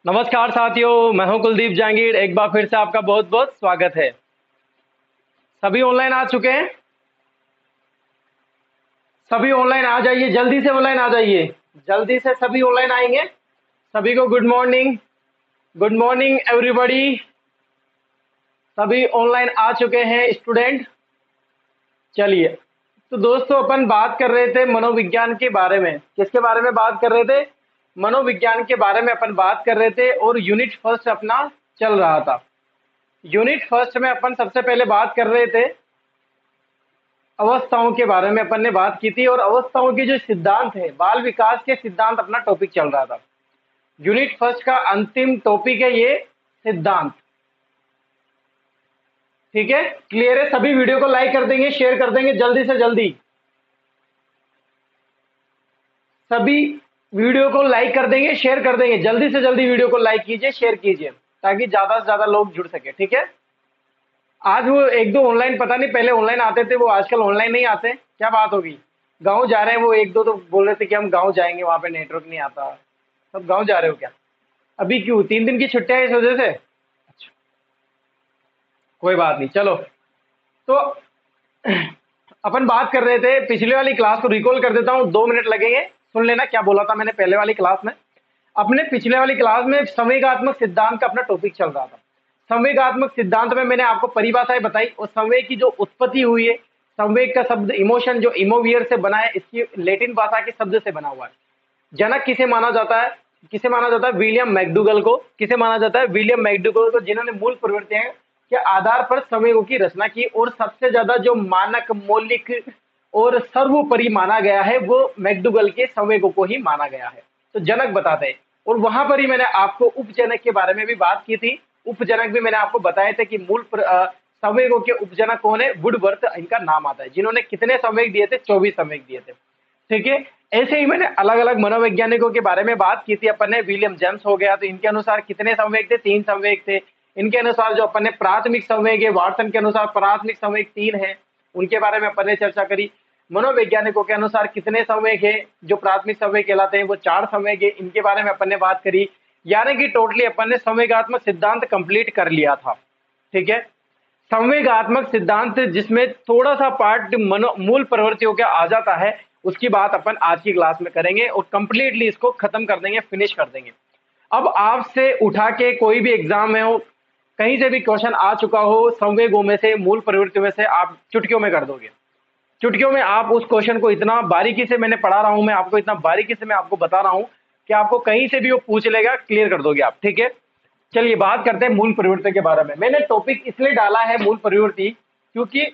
नमस्कार साथियों, मैं हूं कुलदीप जहांगीर। एक बार फिर से आपका बहुत बहुत स्वागत है। सभी ऑनलाइन आ चुके हैं? सभी ऑनलाइन आ जाइए, जल्दी से ऑनलाइन आ जाइए। जल्दी से सभी ऑनलाइन आएंगे। सभी को good morning. Good morning everybody. सभी ऑनलाइन आ चुके हैं स्टूडेंट। चलिए, तो दोस्तों अपन बात कर रहे थे मनोविज्ञान के बारे में। किसके बारे में बात कर रहे थे? मनोविज्ञान के बारे में अपन बात कर रहे थे और यूनिट फर्स्ट अपना चल रहा था। यूनिट फर्स्ट में अपन सबसे पहले बात कर रहे थे अवस्थाओं के बारे में। अपन ने बात की थी और अवस्थाओं के जो सिद्धांत है, बाल विकास के सिद्धांत अपना टॉपिक चल रहा था। यूनिट फर्स्ट का अंतिम टॉपिक है ये सिद्धांत। ठीक है, क्लियर है? सभी वीडियो को लाइक कर देंगे, शेयर कर देंगे जल्दी से जल्दी। सभी वीडियो को लाइक कर देंगे, शेयर कर देंगे जल्दी से जल्दी। वीडियो को लाइक कीजिए, शेयर कीजिए ताकि ज्यादा से ज्यादा लोग जुड़ सके। ठीक है, आज वो एक दो ऑनलाइन, पता नहीं पहले ऑनलाइन आते थे, वो आजकल ऑनलाइन नहीं आते। क्या बात होगी? गांव जा रहे हैं वो एक दो, तो बोल रहे थे कि हम गांव जाएंगे, वहां पे नेटवर्क नहीं आता। सब गांव जा रहे हो क्या? अभी क्यों? 3 दिन की छुट्टियां है इस वजह से? अच्छा, कोई बात नहीं, चलो। तो अपन बात कर रहे थे, पिछले वाली क्लास को रिकॉल कर देता हूँ, 2 मिनट लगेंगे। सुन लेना क्या बोला था मैंने पहले वाली क्लास में। अपने पिछले वाली क्लास में संवेगात्मक सिद्धांत का अपना टॉपिक चल रहा था। संवेगात्मक सिद्धांत में मैंने आपको परिभाषाएं बताई और संवेग की जो उत्पत्ति हुई है। संवेग का शब्द इमोशन, जो इमोवियर से बना है, इसकी लैटिन भाषा के शब्द से बना हुआ है। जनक किसे माना जाता है? किसे माना जाता है? विलियम मैकडूगल को। किसे माना जाता है? विलियम मैकडूगल को, जिन्होंने मूल प्रवृत्तियों के आधार पर संवेगों की रचना की और सबसे ज्यादा जो मानक, मौलिक और सर्वोपरि माना गया है वो मैकडूगल के संवेगों को ही माना गया है। तो जनक बताते हैं। और वहां पर ही मैंने आपको उपजनक के बारे में भी बात की थी। उपजनक भी मैंने आपको बताए थे कि संवेगों के उपजनक कौन है? वुडवर्थ इनका नाम आता है, जिन्होंने कितने संवेग दिए थे? 24 संवेग दिए थे। ठीक है, ऐसे ही मैंने अलग अलग मनोवैज्ञानिकों के बारे में बात की थी। अपन ने विलियम जेम्स हो गया, तो इनके अनुसार कितने संवेग थे? 3 संवेग थे। इनके अनुसार जो अपन ने प्राथमिक संवेग है, वाटसन के अनुसार प्राथमिक संवेग 3 है, उनके बारे में अपन ने चर्चा करी। मनोवैज्ञानिकों के अनुसार कितने संवेग है जो प्राथमिक संवेग कहलाते हैं? वो 4 संवेग है, इनके बारे में अपन ने बात करी। यानी कि टोटली अपन ने संवेगात्मक सिद्धांत कंप्लीट कर लिया था। ठीक है, संवेगात्मक सिद्धांत जिसमें थोड़ा सा पार्ट मूल प्रवृत्तियों का आ जाता है, उसकी बात अपन आज की क्लास में करेंगे और कंप्लीटली इसको खत्म कर देंगे, फिनिश कर देंगे। अब आपसे उठा के कोई भी एग्जाम में हो, कहीं से भी क्वेश्चन आ चुका हो संवेगों में से, मूल प्रवृत्तियों में से, आप चुटकियों में कर दोगे। चुटकियों में आप उस क्वेश्चन को इतना बारीकी से मैंने पढ़ा रहा हूं, मैं आपको इतना बारीकी से मैं आपको बता रहा हूं कि आपको कहीं से भी वो पूछ लेगा, क्लियर कर दोगे आप। ठीक है, चलिए बात करते हैं मूल प्रवृत्ति के बारे में। मैंने टॉपिक इसलिए डाला है मूल प्रवृत्ति, क्योंकि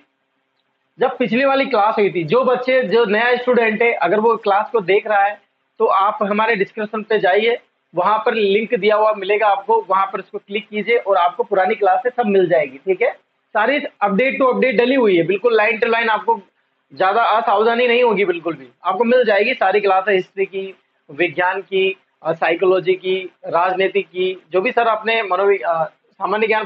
जब पिछली वाली क्लास हुई थी, जो बच्चे, जो नया स्टूडेंट है, अगर वो क्लास को देख रहा है तो आप हमारे डिस्क्रिप्शन पे जाइए, वहां पर लिंक दिया हुआ मिलेगा आपको, वहां पर उसको क्लिक कीजिए और आपको पुरानी क्लास से सब मिल जाएगी। ठीक है, सारी अपडेट टू अपडेट डली हुई है, बिल्कुल लाइन टू लाइन। आपको ज्यादा असावधानी नहीं होगी, बिल्कुल भी आपको मिल जाएगी सारी क्लासें, हिस्ट्री की, विज्ञान की, साइकोलॉजी की, राजनीति की, जो भी सर अपने सामान्य ज्ञान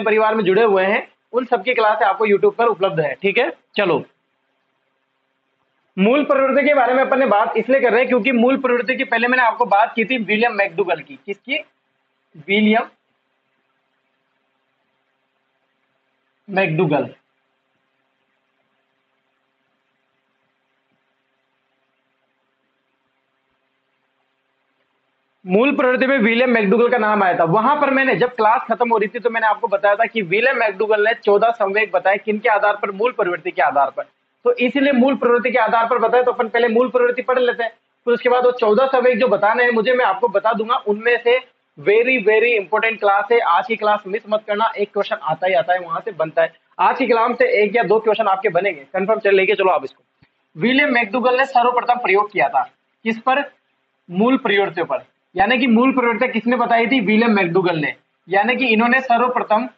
परिवार में जुड़े हुए हैं, उन सबकी क्लास आपको यूट्यूब पर उपलब्ध है। ठीक है, चलो। मूल प्रवृत्ति के बारे में अपन ने बात इसलिए कर रहे हैं क्योंकि मूल प्रवृत्ति की पहले मैंने आपको बात की थी विलियम मैकडूगल की। किसकी? William McDougall. मूल प्रवृत्ति में विलियम मैकडूगल का नाम आया था। वहां पर मैंने जब क्लास खत्म हो रही थी तो मैंने आपको बताया था कि विलियम मैकडूगल ने 14 संवेग बताए। किनके आधार पर? मूल प्रवृत्ति के आधार पर। तो इसीलिए मूल प्रवृत्ति के आधार पर बताए, तो अपन पहले मूल प्रवृत्ति पढ़ लेते हैं, फिर उसके बाद वो 14 संवेग जो बताने हैं मुझे, मैं आपको बता दूंगा। उनमें से वेरी वेरी इंपॉर्टेंट क्लास है आज की क्लास, मिस मत करना। एक क्वेश्चन आता ही आता है, वहां से बनता है। आज की क्लास से 1 या 2 क्वेश्चन आपके बनेंगे कंफर्म। चल लेके चलो आप इसको। विलियम मैकडूगल ने सर्वप्रथम प्रयोग किया था किस पर? मूल प्रवृत्तियों पर। यानी कि मूल प्रवृत्ति किसने बताई थी? विलियम मैकडूगल ने। यानी कि इन्होंने सर्वप्रथम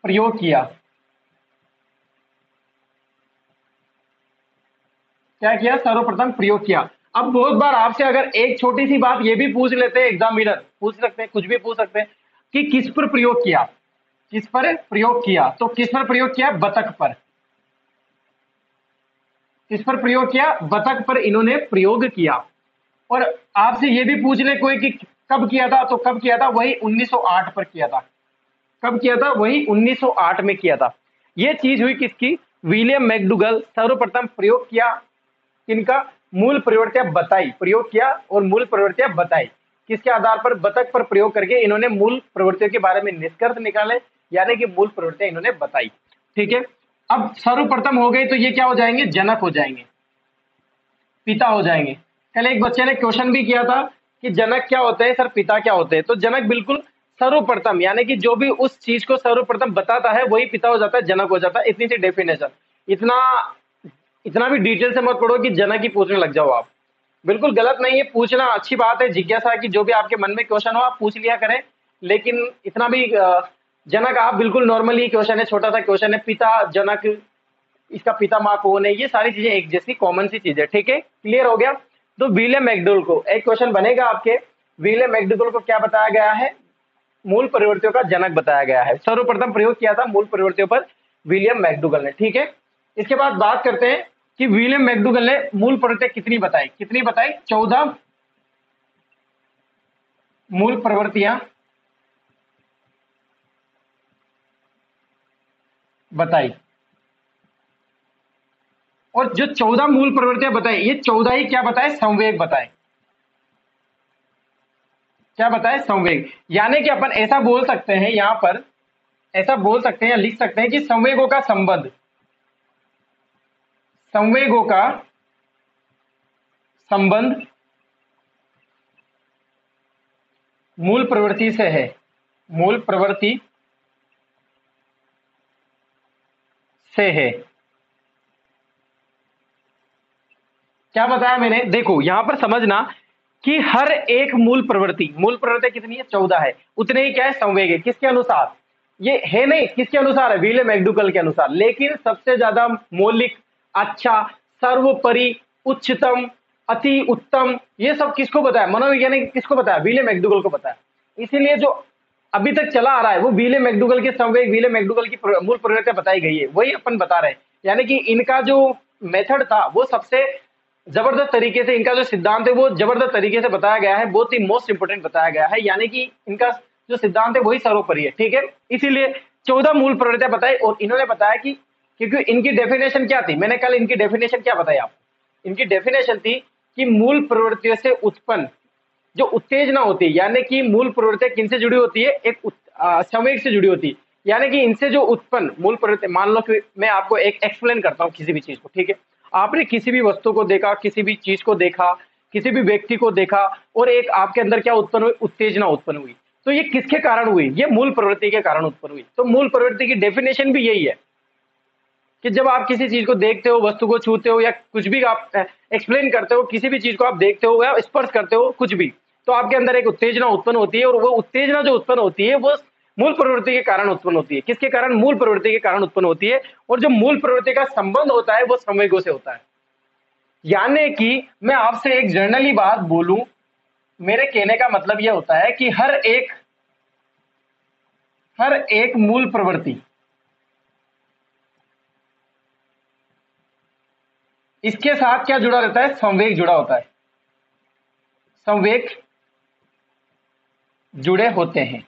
प्रयोग किया। क्या किया? सर्वप्रथम प्रयोग किया। अब बहुत बार आपसे अगर एक छोटी सी बात ये भी पूछ लेते हैं, एग्जामिनर पूछ सकते हैं, कुछ भी पूछ सकते हैं कि किस पर प्रयोग किया, किस पर प्रयोग किया, तो किस पर प्रयोग किया? बतख पर। किस पर प्रयोग किया? बतख पर इन्होंने प्रयोग किया। और आपसे ये भी पूछ ले कोई कि कब किया था, तो कब किया था? वही 1908 पर किया था। कब किया था? वही 1908 में किया था। ये चीज हुई किसकी? विलियम मैकडूगल सर्वप्रथम प्रयोग किया। किनका? मूल प्रवृत्तियां बताई, प्रयोग किया और मूल प्रवृत्तियां बताई। किसके आधार पर? बतख पर प्रयोग करके इन्होंने मूल प्रवृत्तियों के बारे में निष्कर्ष निकाले, यानी कि मूल प्रवृत्तियां इन्होंने बताई। ठीक है, अब सर्वप्रथम हो गई तो ये क्या हो जाएंगे? जनक हो जाएंगे, पिता हो जाएंगे। कल एक बच्चे ने क्वेश्चन भी किया था कि जनक क्या होते हैं सर, पिता क्या होते हैं? तो जनक बिल्कुल सर्वप्रथम, यानी कि जो भी उस चीज को सर्वप्रथम बताता है वही पिता हो जाता है, जनक हो जाता है। इतनी सी डेफिनेशन। इतना इतना भी डिटेल से मत पढ़ो कि जनक ही पूछने लग जाओ आप। बिल्कुल गलत नहीं है, पूछना अच्छी बात है, जिज्ञासा की जो भी आपके मन में क्वेश्चन हो आप पूछ लिया करें। लेकिन इतना भी जनक आप बिल्कुल नॉर्मली क्वेश्चन है, छोटा सा क्वेश्चन है, पिता जनक, इसका पिता माँ कौन है, ये सारी चीजें एक जैसी कॉमन सी चीज है। ठीक है, क्लियर हो गया? तो विलियम मैकडूगल को एक क्वेश्चन बनेगा आपके, विलियम मैकडूगल को क्या बताया गया है? मूल प्रवृत्तियों का जनक बताया गया है। सर्वप्रथम प्रयोग किया था मूल प्रवृत्तियों पर विलियम मैकडूगल ने। ठीक है, इसके बाद बात करते हैं कि विलियम मैकडूगल ने मूल प्रवृत्तियां कितनी बताई? कितनी बताई? 14 मूल प्रवृत्तियां बताई। और जो 14 मूल प्रवृत्तियां बताई, ये 14 ही क्या बताए? संवेग बताए। क्या बताए? संवेग। यानी कि अपन ऐसा बोल सकते हैं यहां पर, ऐसा बोल सकते हैं या लिख सकते हैं कि संवेगों का संबंध, संवेगों का संबंध मूल प्रवृत्ति से है। मूल प्रवृत्ति से है। क्या बताया मैंने? देखो यहां पर समझना कि हर एक मूल प्रवृत्ति कितनी है? 14 है। उतने ही क्या है? संवेग है। किसके अनुसार? ये है नहीं, किसके अनुसार है? विलियम मैकडूगल के अनुसार। लेकिन सबसे ज्यादा मौलिक, अच्छा, सर्वोपरि, उच्चतम, अति उत्तम, ये सब किसको बताया? मनोवैज्ञानिक किसको बताया? विलियम मैकडूगल को बताया। इसीलिए जो अभी तक चला आ रहा है वो विलियम मैकडूगल के संवेग, विलियम मैकडूगल की मूल प्रवृत्तियां बताई गई है, वही अपन बता रहे हैं। यानी कि इनका जो मेथड था वो सबसे जबरदस्त तरीके से, इनका जो सिद्धांत है वो जबरदस्त तरीके से बताया गया है, बहुत ही मोस्ट इंपोर्टेंट बताया गया है। यानी कि इनका जो सिद्धांत है वही सर्वोपरि है। ठीक है, इसीलिए 14 मूल प्रवृत्तियां बताई। और इन्होंने बताया कि क्योंकि इनकी डेफिनेशन क्या थी, मैंने कल इनकी डेफिनेशन क्या बताई आपको? इनकी डेफिनेशन थी कि मूल प्रवृत्तियों से उत्पन्न जो उत्तेजना होती है, यानी कि मूल प्रवृत्तियां किनसे जुड़ी होती है? एक संवेग से जुड़ी होती है। यानी कि इनसे जो उत्पन्न मूल प्रवृत्ति, मान लो कि मैं आपको एक एक्सप्लेन करता हूं किसी भी चीज को। ठीक है, आपने किसी भी वस्तु को देखा, किसी भी चीज को देखा, किसी भी व्यक्ति को देखा, और एक आपके अंदर क्या उत्पन्न हुई? उत्तेजना उत्पन्न हुई। तो ये किसके कारण हुई? ये मूल प्रवृत्ति के कारण उत्पन्न हुई। तो मूल प्रवृत्ति की डेफिनेशन भी यही है कि जब आप किसी चीज को देखते हो, वस्तु को छूते हो, या कुछ भी आप एक्सप्लेन करते हो, किसी भी चीज को आप देखते हो या स्पर्श करते हो, कुछ भी, तो आपके अंदर एक उत्तेजना उत्पन्न होती है। और वो उत्तेजना जो उत्पन्न होती है वो मूल प्रवृत्ति के कारण उत्पन्न होती है। किसके कारण? मूल प्रवृत्ति के कारण उत्पन्न होती है। और जो मूल प्रवृत्ति का संबंध होता है वो संवेगों से होता है। यानी कि मैं आपसे एक जनरली बात बोलूं, मेरे कहने का मतलब यह होता है कि हर एक मूल प्रवृत्ति, इसके साथ क्या जुड़ा रहता है? संवेग जुड़ा होता है। संवेग जुड़े होते हैं।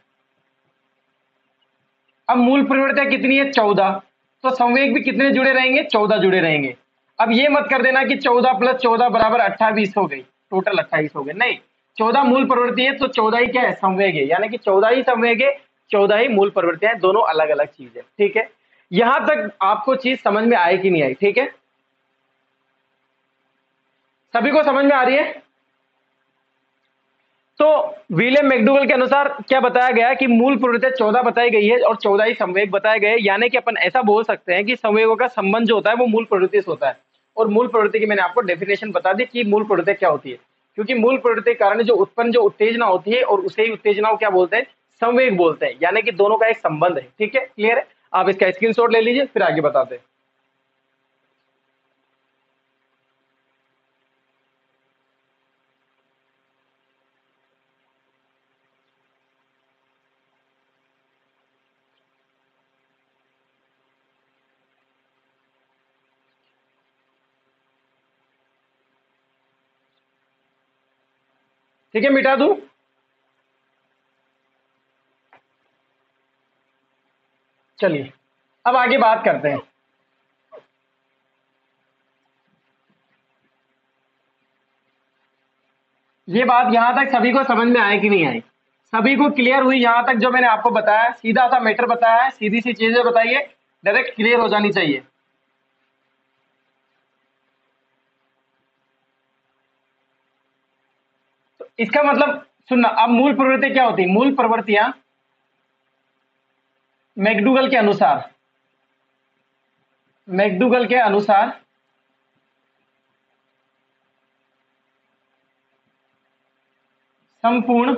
अब मूल प्रवृत्तियां कितनी है? 14। तो संवेग भी कितने जुड़े रहेंगे? 14 जुड़े रहेंगे। अब ये मत कर देना कि 14 + 14 बराबर 28 हो गई, टोटल 28 हो गए, नहीं। 14 मूल प्रवृत्ति है तो 14 ही क्या है? संवेग है। यानी कि 14 ही संवेग है, 14 ही मूल प्रवृत्तियां हैं, दोनों अलग अलग चीज है। ठीक है, यहां तक आपको चीज समझ में आई कि नहीं आई? ठीक है, सभी को समझ में आ रही है? तो विलियम मैकडूगल के अनुसार क्या बताया गया है कि मूल प्रवृत्ति 14 बताई गई है और 14 ही संवेग बताए गए। यानी कि अपन ऐसा बोल सकते हैं कि संवेगों का संबंध जो होता है वो मूल प्रवृत्ति से होता है। और मूल प्रवृत्ति की मैंने आपको डेफिनेशन बता दी कि मूल प्रवृत्ति क्या होती है। क्योंकि मूल प्रवृत्ति के कारण जो उत्पन्न जो उत्तेजना होती है, और उसे ही उत्तेजना को क्या बोलते हैं? संवेग बोलते हैं। यानी कि दोनों का एक संबंध है। ठीक है, क्लियर है? आप इसका स्क्रीनशॉट ले लीजिए, फिर आगे बताते हैं। ठीक है, मिटा दूं? चलिए अब आगे बात करते हैं। ये बात यहां तक सभी को समझ में आए कि नहीं आई? सभी को क्लियर हुई यहां तक? जो मैंने आपको बताया सीधा सा मैटर बताया है, सीधी सी चीजें बताइए, डायरेक्ट क्लियर हो जानी चाहिए। तो इसका मतलब सुनना, अब मूल प्रवृत्ति क्या होती है? मूल प्रवृत्तियां मैकडूगल के अनुसार, मैकडूगल के अनुसार संपूर्ण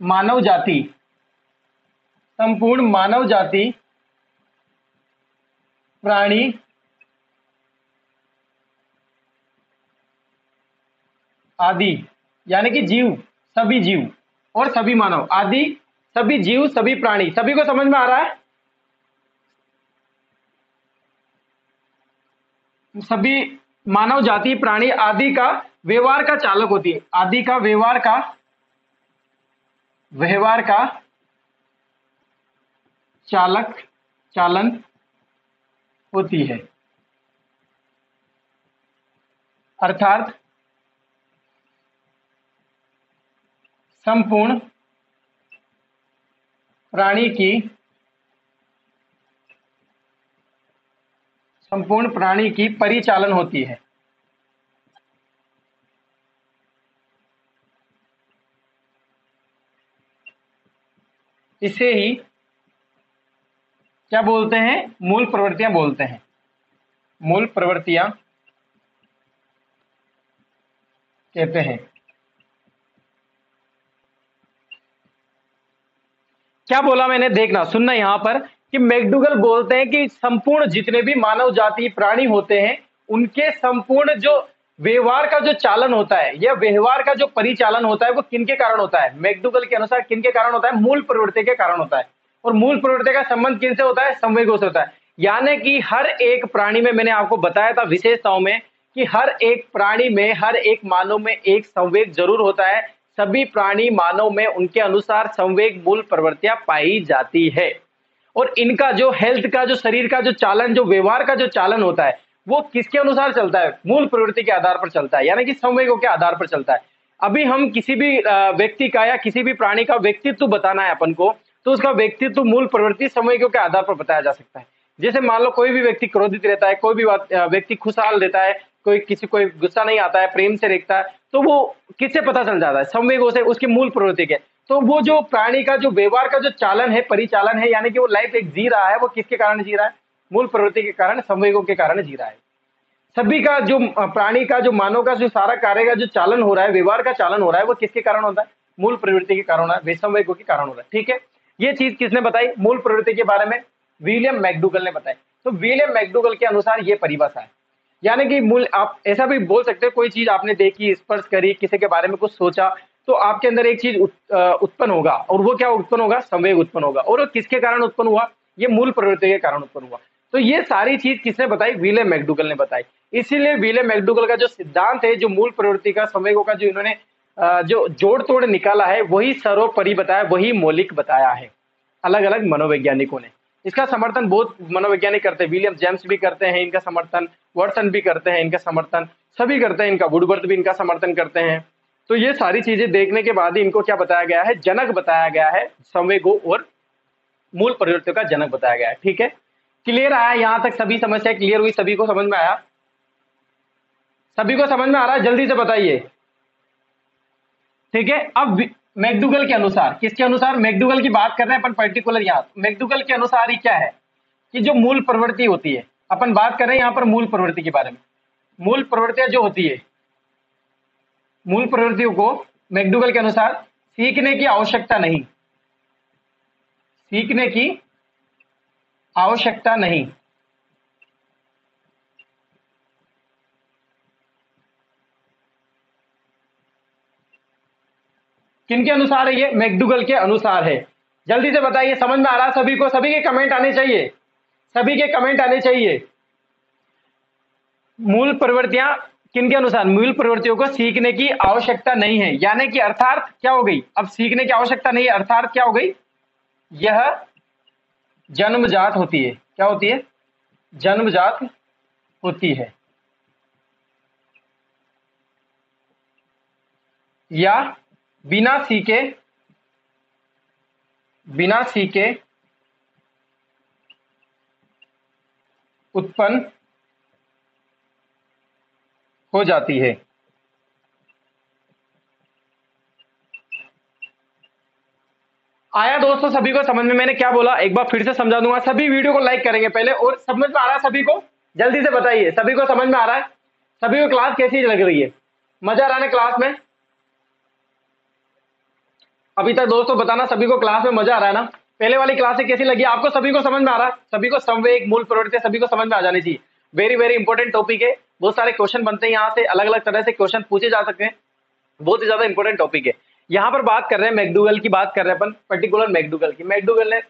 मानव जाति, संपूर्ण मानव जाति, प्राणी आदि, यानी कि जीव, सभी जीव और सभी मानव आदि, सभी जीव सभी प्राणी, सभी को समझ में आ रहा है? सभी मानव जाति प्राणी आदि का व्यवहार का चालक होती है, आदि का व्यवहार का चालक, चालन होती है। अर्थात संपूर्ण प्राणी की, संपूर्ण प्राणी की परिचालन होती है। इसे ही क्या बोलते हैं? मूल प्रवृत्तियां बोलते हैं। मूल प्रवृत्तियां कहते हैं। क्या बोला मैंने? देखना, सुनना यहां पर कि मैकडूगल बोलते हैं कि संपूर्ण जितने भी मानव जाति प्राणी होते हैं उनके संपूर्ण जो व्यवहार का जो चालन होता है या व्यवहार का जो परिचालन होता है वो किनके कारण होता है? मैकडूगल के अनुसार किनके कारण होता है? मूल प्रवृत्ति के कारण होता है। और मूल प्रवृत्ति का संबंध किनसे होता है? संवेगों से होता है। यानी कि हर एक प्राणी में, मैंने आपको बताया था विशेषताओं में कि हर एक प्राणी में, हर एक मानव में एक संवेग जरूर होता है। सभी प्राणी मानव में उनके अनुसार संवेग मूल प्रवृत्तियां पाई जाती है। और इनका जो हेल्थ का, जो शरीर का जो चालन, जो व्यवहार का जो चालन होता है वो किसके अनुसार चलता है? मूल प्रवृत्ति के आधार पर चलता है, यानी कि संवेगों के आधार पर चलता है। अभी हम किसी भी व्यक्ति का या किसी भी प्राणी का व्यक्तित्व बताना है अपन को, तो उसका व्यक्तित्व मूल प्रवृत्ति संवेगों के आधार पर बताया जा सकता है। जैसे मान लो कोई भी व्यक्ति क्रोधित रहता है, कोई भी व्यक्ति खुशहाल रहता है, कोई गुस्सा नहीं आता है, प्रेम से रहता है, तो वो किससे पता चल जाता है? संवेगों से, उसकी मूल प्रवृत्ति के। तो वो जो प्राणी का जो व्यवहार का जो चालन है, परिचालन है, यानी कि वो लाइफ एक जी रहा है, वो किसके कारण जी रहा है? मूल प्रवृत्ति के कारण, संवेगों के कारण जी रहा है। सभी का जो प्राणी का, जो मानव का जो सारा कार्य का जो चालन हो रहा है, व्यवहार का चालन हो रहा है, वो किसके कारण होता है? मूल प्रवृत्ति के कारण हो रहा है, संवेगों के कारण हो रहा है। ठीक है, ये चीज किसने बताई मूल प्रवृत्ति के बारे में? विलियम मैकडूगल ने बताई। तो विलियम मैकडूगल के अनुसार ये परिभाषा है, यानी कि मूल, आप ऐसा भी बोल सकते हो, कोई चीज आपने देखी, स्पर्श करी, किसी के बारे में कुछ सोचा, तो आपके अंदर एक चीज उत्पन्न होगा, और वो क्या उत्पन्न होगा? संवेग उत्पन्न होगा। और वो किसके कारण उत्पन्न हुआ? ये मूल प्रवृत्ति के कारण उत्पन्न हुआ। तो ये सारी चीज किसने बताई? विलियम मैकडूगल ने बताई। इसीलिए विलियम मैकडूगल का जो सिद्धांत है, जो मूल प्रवृत्ति का, संवेगों का जो इन्होंने जो जोड़ तोड़ निकाला है, वही सर्वोपरि बताया, वही मौलिक बताया है अलग अलग मनोवैज्ञानिकों ने। इसका समर्थन बहुत मनोवैज्ञानिक करते हैं, विलियम जेम्स भी करते हैं इनका समर्थन, वाटसन भी करते हैं इनका समर्थन, सभी करते हैं इनका, वुडवर्थ भी इनका समर्थन करते हैं। तो ये सारी चीजें देखने के बाद ही इनको क्या बताया गया है? जनक बताया गया है, संवेगों और मूल प्रवृत्तियों का जनक बताया गया है। ठीक है, क्लियर आया यहां तक? सभी समस्या क्लियर हुई? सभी को समझ में आया? सभी को समझ में आ रहा है? जल्दी से बताइए। ठीक है, अब मैकडूगल के अनुसार, किसके अनुसार? मैकडूगल की बात कर रहे हैं अपन पर्टिकुलर यहां। मैकडूगल के अनुसार ही क्या है कि जो मूल प्रवृत्ति होती है, अपन बात कर रहे हैं यहां पर मूल प्रवृत्ति के बारे में। मूल प्रवृत्तियां जो होती है, मूल प्रवृत्तियों को मैकडूगल के अनुसार सीखने की आवश्यकता नहीं, सीखने की आवश्यकता नहीं। किनके अनुसार है ये? मैकडूगल के अनुसार है। जल्दी से बताइए, समझ में आ रहा है सभी को? सभी के कमेंट आने चाहिए, सभी के कमेंट आने चाहिए। मूल प्रवृत्तियां किन के अनुसार? मूल प्रवृत्तियों को सीखने की आवश्यकता नहीं है, यानी कि अर्थात क्या हो गई? अब सीखने की आवश्यकता नहीं है, अर्थात क्या हो गई? यह जन्मजात होती है। क्या होती है? जन्मजात होती है, या बिना सीखे उत्पन्न हो जाती है। आया दोस्तों सभी को समझ में? मैंने क्या बोला एक बार फिर से समझा दूंगा। सभी वीडियो को लाइक करेंगे पहले, और समझ में आ रहा है सभी को? जल्दी से बताइए, सभी को समझ में आ रहा है? सभी को क्लास कैसी लग रही है? मजा आ रहा है क्लास में? अभी तक दोस्तों बताना, सभी को क्लास में मजा आ रहा है ना? पहले वाली क्लासें कैसी लगी आपको? सभी को समझ में आ रहा है? सभी को संवेग, मूल प्रवृत्ति सभी को समझ में आ जानी चाहिए। वेरी वेरी इंपॉर्टेंट टॉपिक है, बहुत सारे क्वेश्चन बनते हैं यहाँ से, अलग अलग तरह से क्वेश्चन पूछे जा सकते हैं, बहुत ही ज्यादा इंपॉर्टेंट टॉपिक है। यहाँ पर बात कर रहे हैं मैकडूगल की, बात कर रहे हैं अपन पर्टिकुलर मैकडूगल की। मैकडूगल ने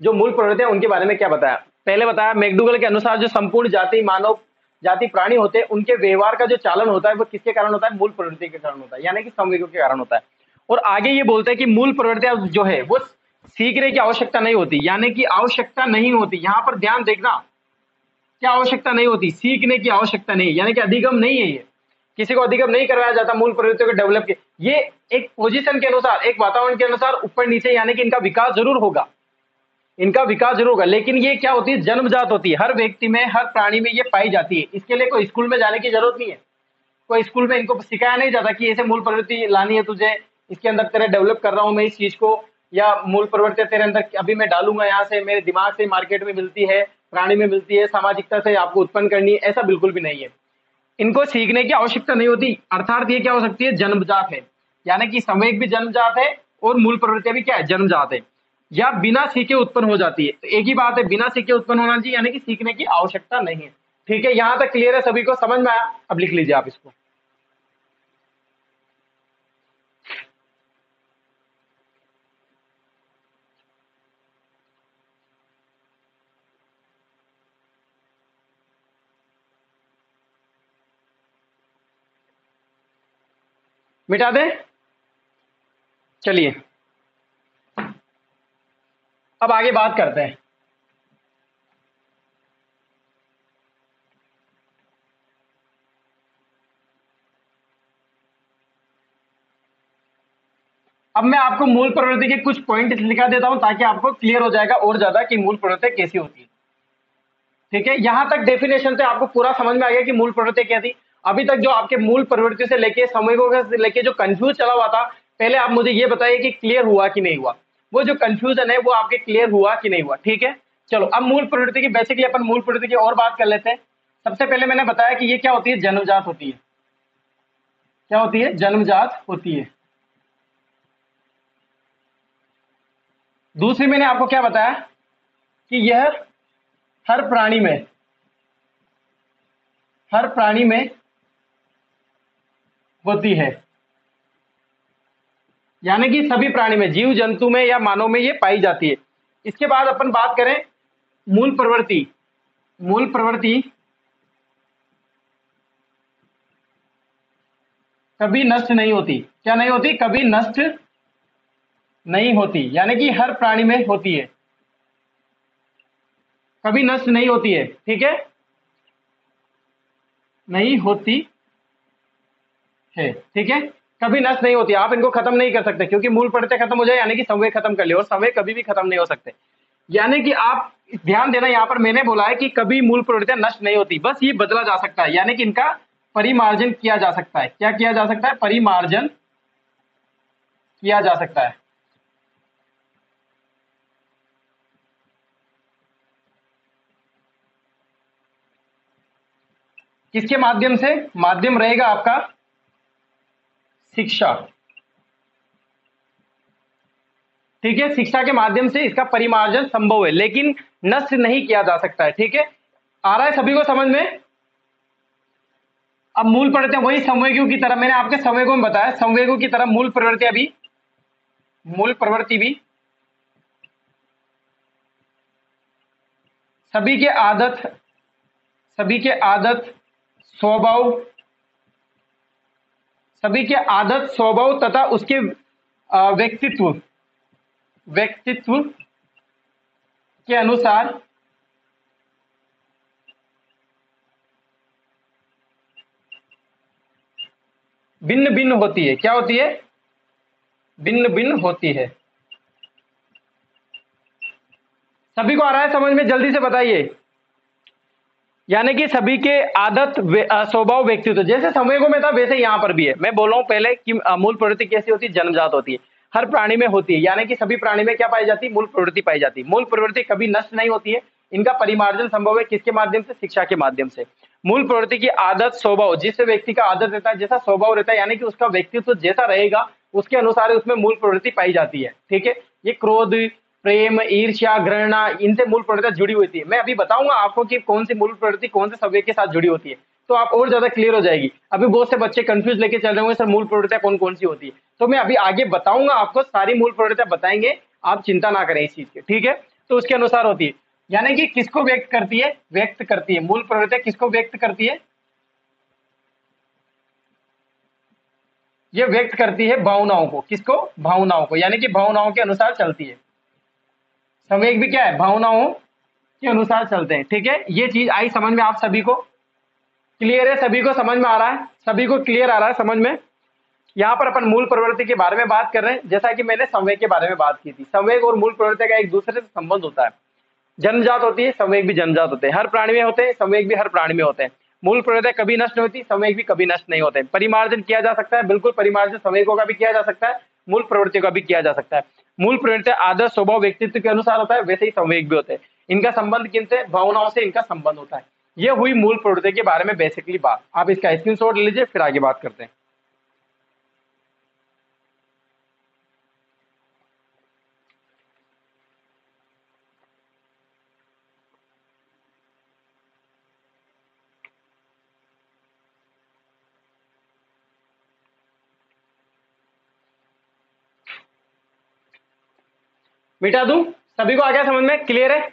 जो मूल प्रवृत्ति है उनके बारे में क्या बताया? पहले बताया मैकडूगल के अनुसार जो संपूर्ण जाति मानव जाति प्राणी होते हैं, उनके व्यवहार का जो चालन होता है वो किसके कारण होता है? मूल प्रवृत्ति के कारण होता है, यानी कि संवेगों के कारण होता है। और आगे ये बोलते हैं कि मूल प्रवृत्तियां जो है वो सीखने की आवश्यकता नहीं होती, यानी कि आवश्यकता नहीं होती। यहाँ पर ध्यान देखना, क्या आवश्यकता नहीं होती? सीखने की आवश्यकता नहीं, यानी कि अधिगम नहीं है ये, किसी को अधिगम नहीं करवाया जाता मूल प्रवृत्तियों को डेवलप के। ये एक पोजीशन के अनुसार, एक वातावरण के अनुसार ऊपर नीचे, यानी कि इनका विकास जरूर होगा, इनका विकास जरूर होगा, लेकिन ये क्या होती है? जन्मजात होती है। हर व्यक्ति में, हर प्राणी में ये पाई जाती है। इसके लिए कोई स्कूल में जाने की जरूरत नहीं है, कोई स्कूल में इनको सिखाया नहीं जाता कि ऐसे मूल प्रवृत्ति लानी है तुझे, इसके अंदर तेरे डेवलप कर रहा हूं मैं इस चीज को, या मूल प्रवृत्ति तेरे अंदर अभी मैं डालूंगा यहाँ से, मेरे दिमाग से मार्केट में मिलती है, प्राणी में मिलती है, सामाजिकता से आपको उत्पन्न करनी है, ऐसा बिल्कुल भी नहीं है। इनको सीखने की आवश्यकता नहीं होती, अर्थात ये क्या हो सकती है? जन्मजात है, यानी कि संवेग भी जन्मजात है और मूल प्रवृत्तियां भी क्या है? जन्मजात है, या बिना सीखे उत्पन्न हो जाती है। तो एक ही बात है, बिना सीखे उत्पन्न होना चाहिए, यानी कि सीखने की आवश्यकता नहीं है। ठीक है, यहां तक क्लियर है? सभी को समझ में आया? अब लिख लीजिए आप इसको। मिटा दें? चलिए अब आगे बात करते हैं। अब मैं आपको मूल प्रवृत्ति के कुछ पॉइंट लिखा देता हूं, ताकि आपको क्लियर हो जाएगा और ज्यादा कि मूल प्रवृत्ति कैसी होती है। ठीक है, यहां तक डेफिनेशन से आपको पूरा समझ में आ गया कि मूल प्रवृत्ति क्या थी। अभी तक जो आपके मूल प्रवृत्ति से लेके समूहों से लेके जो कंफ्यूज चला हुआ था, पहले आप मुझे ये बताइए कि क्लियर हुआ कि नहीं हुआ? वो जो कंफ्यूजन है वो आपके क्लियर हुआ कि नहीं हुआ? ठीक है, चलो अब मूल प्रवृत्ति की, बेसिकली अपन मूल प्रवृत्ति की और बात कर लेते हैं। सबसे पहले मैंने बताया कि ये क्या होती है? जन्मजात होती है। क्या होती है? जन्मजात होती है। दूसरी मैंने आपको क्या बताया? कि यह हर प्राणी में, हर प्राणी में होती है, यानी कि सभी प्राणी में, जीव जंतु में या मानव में ये पाई जाती है। इसके बाद अपन बात करें मूल प्रवृत्ति। मूल प्रवृत्ति कभी नष्ट नहीं होती। क्या नहीं होती? कभी नष्ट नहीं होती, यानी कि हर प्राणी में होती है, कभी नष्ट नहीं होती है। ठीक है, नहीं होती है। ठीक है, कभी नष्ट नहीं होती, आप इनको खत्म नहीं कर सकते, क्योंकि मूल प्रवृत्ति खत्म हो जाए यानी कि संवेग खत्म कर लिया, और संवेग कभी भी खत्म नहीं हो सकते। यानी कि आप ध्यान देना, यहाँ पर मैंने बोला है कि कभी मूल प्रवृत्तियां नष्ट नहीं होती, बस ये बदला जा सकता है, यानी कि इनका परिमार्जन किया जा सकता है। क्या किया जा सकता है? परिमार्जन किया जा सकता है। किसके माध्यम से? माध्यम रहेगा आपका शिक्षा। ठीक है, शिक्षा के माध्यम से इसका परिमार्जन संभव है, लेकिन नष्ट नहीं किया जा सकता है। ठीक है, आ रहा है सभी को समझ में? अब मूल प्रवृत्तियां वही संवेगों की तरह, मैंने आपके संवेगों में बताया, संवेगों की तरह मूल प्रवृत्तियां भी, मूल प्रवृत्ति भी सभी के आदत स्वभाव, सभी के आदत, स्वभाव तथा उसके व्यक्तित्व व्यक्तित्व के अनुसार भिन्न भिन्न होती है। क्या होती है? भिन्न भिन्न होती है। सभी को आ रहा है समझ में? जल्दी से बताइए। यानी कि सभी के आदत, स्वभाव, व्यक्तित्व, जैसे संवेगों में था वैसे यहां पर भी है। मैं बोल रहा हूं पहले कि मूल प्रवृत्ति कैसी होती है? जन्मजात होती है, हर प्राणी में होती है। यानी कि सभी प्राणी में क्या पाई जाती है? मूल प्रवृत्ति पाई जाती है। मूल प्रवृत्ति कभी नष्ट नहीं होती है। इनका परिमार्जन संभव है किसके माध्यम से? शिक्षा के माध्यम से। मूल प्रवृत्ति की आदत, स्वभाव, जिस व्यक्ति का आदत रहता है, जैसा स्वभाव रहता है, यानी कि उसका व्यक्तित्व जैसा रहेगा उसके अनुसार उसमें मूल प्रवृत्ति पाई जाती है। ठीक है? ये क्रोध, प्रेम, ईर्ष्या, घृणा, इनसे मूल प्रवृत्ति जुड़ी होती है। मैं अभी बताऊंगा आपको कि कौन सी मूल प्रवृत्ति कौन से संवेग के साथ जुड़ी होती है, तो आप और ज्यादा क्लियर हो जाएगी। अभी बहुत से बच्चे कंफ्यूज लेके चल रहे होंगे, सर मूल प्रवृत्तियां कौन कौन सी होती है, तो मैं अभी आगे बताऊंगा आपको, सारी मूल प्रवृत्तियां बताएंगे, आप चिंता ना करें इस चीज की। ठीक है? तो उसके अनुसार होती है, यानी कि किसको व्यक्त करती है? व्यक्त करती है। मूल प्रवृत्तियां किसको व्यक्त करती है? ये व्यक्त करती है भावनाओं को। किसको? भावनाओं को, यानी कि भावनाओं के अनुसार चलती है। संवेग भी क्या है? भावनाओं के अनुसार चलते हैं। ठीक है? ये चीज आई समझ में आप सभी को? क्लियर है? सभी को समझ में आ रहा है? सभी को क्लियर आ रहा है समझ में? यहाँ पर अपन मूल प्रवृत्ति के बारे में बात कर रहे हैं, जैसा कि मैंने संवेग के बारे में बात की थी। संवेग और मूल प्रवृत्ति का एक दूसरे से संबंध होता है। जन्मजात होती है, संवेग भी जन्मजात होते हैं। हर प्राणी में होते हैं, संवेग भी हर प्राणी में होते हैं। मूल प्रवृत्ति कभी नष्ट नहीं होती, संवेग भी कभी नष्ट नहीं होते। परिमार्जन किया जा सकता है, बिल्कुल परिमार्जन संवेगों का भी किया जा सकता है, मूल प्रवृत्ति का भी किया जा सकता है। मूल प्रवृत्ति आदर्श, स्वभाव, व्यक्तित्व के अनुसार होता है, वैसे ही संवेग भी होते हैं। इनका संबंध किनसे? भावनाओं से इनका संबंध होता है। यह हुई मूल प्रवृत्ति के बारे में बेसिकली बात। आप इसका स्क्रीनशॉट ले लीजिए, फिर आगे बात करते हैं। मिटा दूं? सभी को आ गया समझ में? क्लियर है?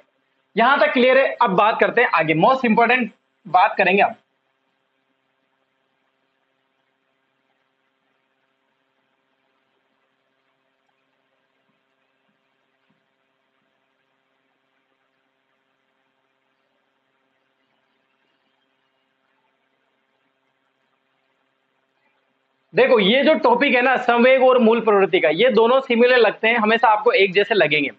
यहां तक क्लियर है? अब बात करते हैं आगे, मोस्ट इंपॉर्टेंट बात करेंगे अब। देखो ये जो टॉपिक है ना, संवेग और मूल प्रवृत्ति का, ये दोनों सिमिलर लगते हैं, हमेशा आपको एक जैसे लगेंगे,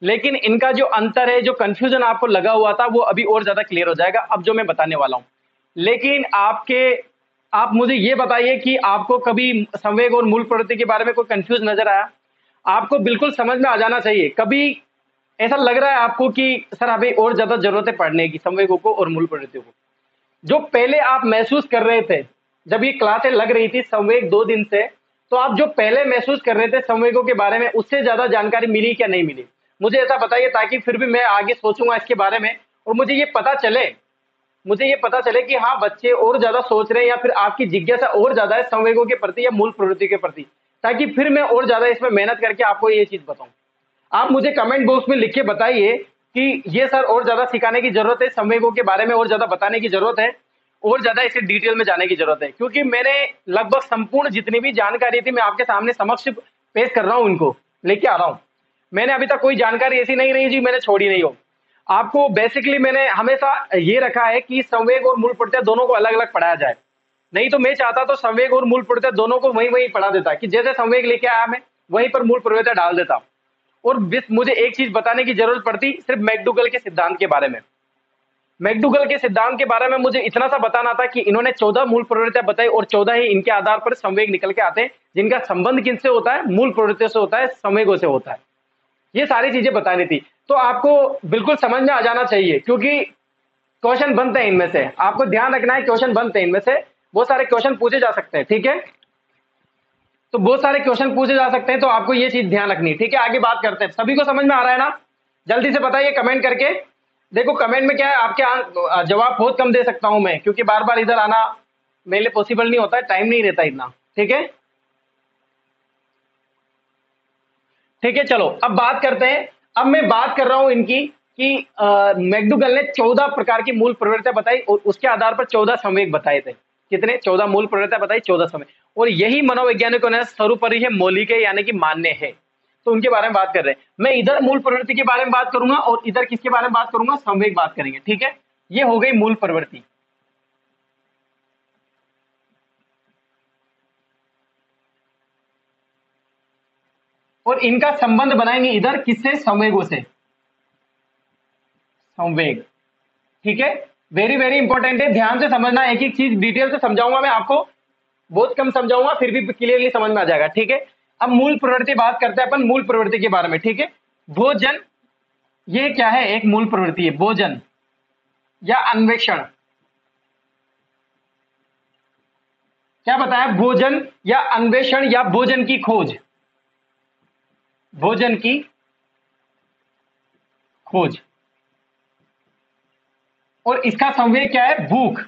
लेकिन इनका जो अंतर है, जो कंफ्यूजन आपको लगा हुआ था, वो अभी और ज्यादा क्लियर हो जाएगा अब जो मैं बताने वाला हूं। लेकिन आप मुझे ये बताइए कि आपको कभी संवेग और मूल प्रवृत्ति के बारे में कोई कंफ्यूज नजर आया? आपको बिल्कुल समझ में आ जाना चाहिए। कभी ऐसा लग रहा है आपको कि सर अभी और ज्यादा जरूरत है पढ़ने की संवेगों को और मूल प्रवृत्तियों को? जो पहले आप महसूस कर रहे थे जब ये क्लासें लग रही थी संवेग 2 दिन से, तो आप जो पहले महसूस कर रहे थे संवेगों के बारे में, उससे ज्यादा जानकारी मिली क्या नहीं मिली? मुझे ऐसा बताइए, ताकि फिर भी मैं आगे सोचूंगा इसके बारे में, और मुझे ये पता चले कि हाँ बच्चे और ज्यादा सोच रहे हैं, या फिर आपकी जिज्ञासा और ज्यादा है संवेगों के प्रति या मूल प्रवृत्ति के प्रति, ताकि फिर मैं और ज्यादा इसमें मेहनत करके आपको ये चीज बताऊं। आप मुझे कमेंट बॉक्स में लिख के बताइए कि ये सर और ज्यादा सिखाने की जरूरत है, संवेगों के बारे में और ज्यादा बताने की जरूरत है, और ज्यादा इसे डिटेल में जाने की जरूरत है। क्योंकि मैंने लगभग संपूर्ण जितनी भी जानकारी थी मैं आपके सामने समक्ष पेश कर रहा हूं, इनको लेके आ रहा हूं। मैंने अभी तक कोई जानकारी ऐसी नहीं रही जी मैंने छोड़ी नहीं हो। आपको बेसिकली मैंने हमेशा ये रखा है कि संवेग और मूल प्रत्यय दोनों को अलग अलग पढ़ाया जाए। नहीं तो मैं चाहता तो संवेग और मूल प्रत्यय दोनों को वहीं वहीं पढ़ा देता, कि जैसे संवेग लेके आया मैं वहीं पर मूल प्रत्यय डाल देता। और मुझे एक चीज बताने की जरूरत पड़ती सिर्फ मैकडूगल के सिद्धांत के बारे में। मैकडूगल के सिद्धांत के बारे में मुझे इतना सा बताना था कि इन्होंने 14 मूल प्रवृत्तियां बताई, और 14 ही इनके आधार पर संवेग निकल के आते हैं, जिनका संबंध किनसे होता है? मूल प्रवृत्तियों से होता है, संवेगों से होता है। ये सारी चीजें बतानी थी, तो आपको बिल्कुल समझ में आ जाना चाहिए, क्योंकि क्वेश्चन बनते हैं इनमें से। आपको ध्यान रखना है, क्वेश्चन बनते हैं इनमें से, बहुत सारे क्वेश्चन पूछे जा सकते हैं। ठीक है? तो बहुत सारे क्वेश्चन पूछे जा सकते हैं, तो आपको ये चीज ध्यान रखनी है। ठीक है? आगे बात करते हैं। सभी को समझ में आ रहा है ना? जल्दी से बताइए कमेंट करके। देखो कमेंट में क्या है, आपके जवाब बहुत कम दे सकता हूं मैं, क्योंकि बार बार इधर आना मेरे लिए पॉसिबल नहीं होता है, टाइम नहीं रहता इतना। ठीक है? ठीक है, चलो अब बात करते हैं। अब मैं बात कर रहा हूं इनकी कि मैकडूगल ने 14 प्रकार की मूल प्रवृत्तियां बताई और उसके आधार पर 14 संवेग बताए थे। कितने? 14 मूल प्रवृत्तियां बताई, 14 संवेग। और यही मनोवैज्ञानिकों ने सर्वोपरि है, मौलिक है, यानी कि मान्य है। तो उनके बारे में बात कर रहे हैं। मैं इधर मूल प्रवृत्ति के बारे में बात करूंगा और इधर किसके बारे में बात करूंगा? संवेग बात करेंगे। ठीक है, ये हो गई मूल प्रवृत्ति। और इनका संबंध बनाएंगे इधर किससे? संवेगों से। संवेग, ठीक है, वेरी वेरी इंपॉर्टेंट है, ध्यान से समझना। एक एक चीज डिटेल से समझाऊंगा मैं आपको, बहुत कम समझाऊंगा, फिर भी क्लियरली समझ में आ जाएगा। ठीक है, अब मूल प्रवृत्ति बात करते हैं अपन, मूल प्रवृत्ति के बारे में। ठीक है, भोजन, ये क्या है? एक मूल प्रवृत्ति है, भोजन या अन्वेषण। क्या बताया? भोजन या अन्वेषण या भोजन की खोज। भोजन की खोज। और इसका संवेग क्या है? भूख।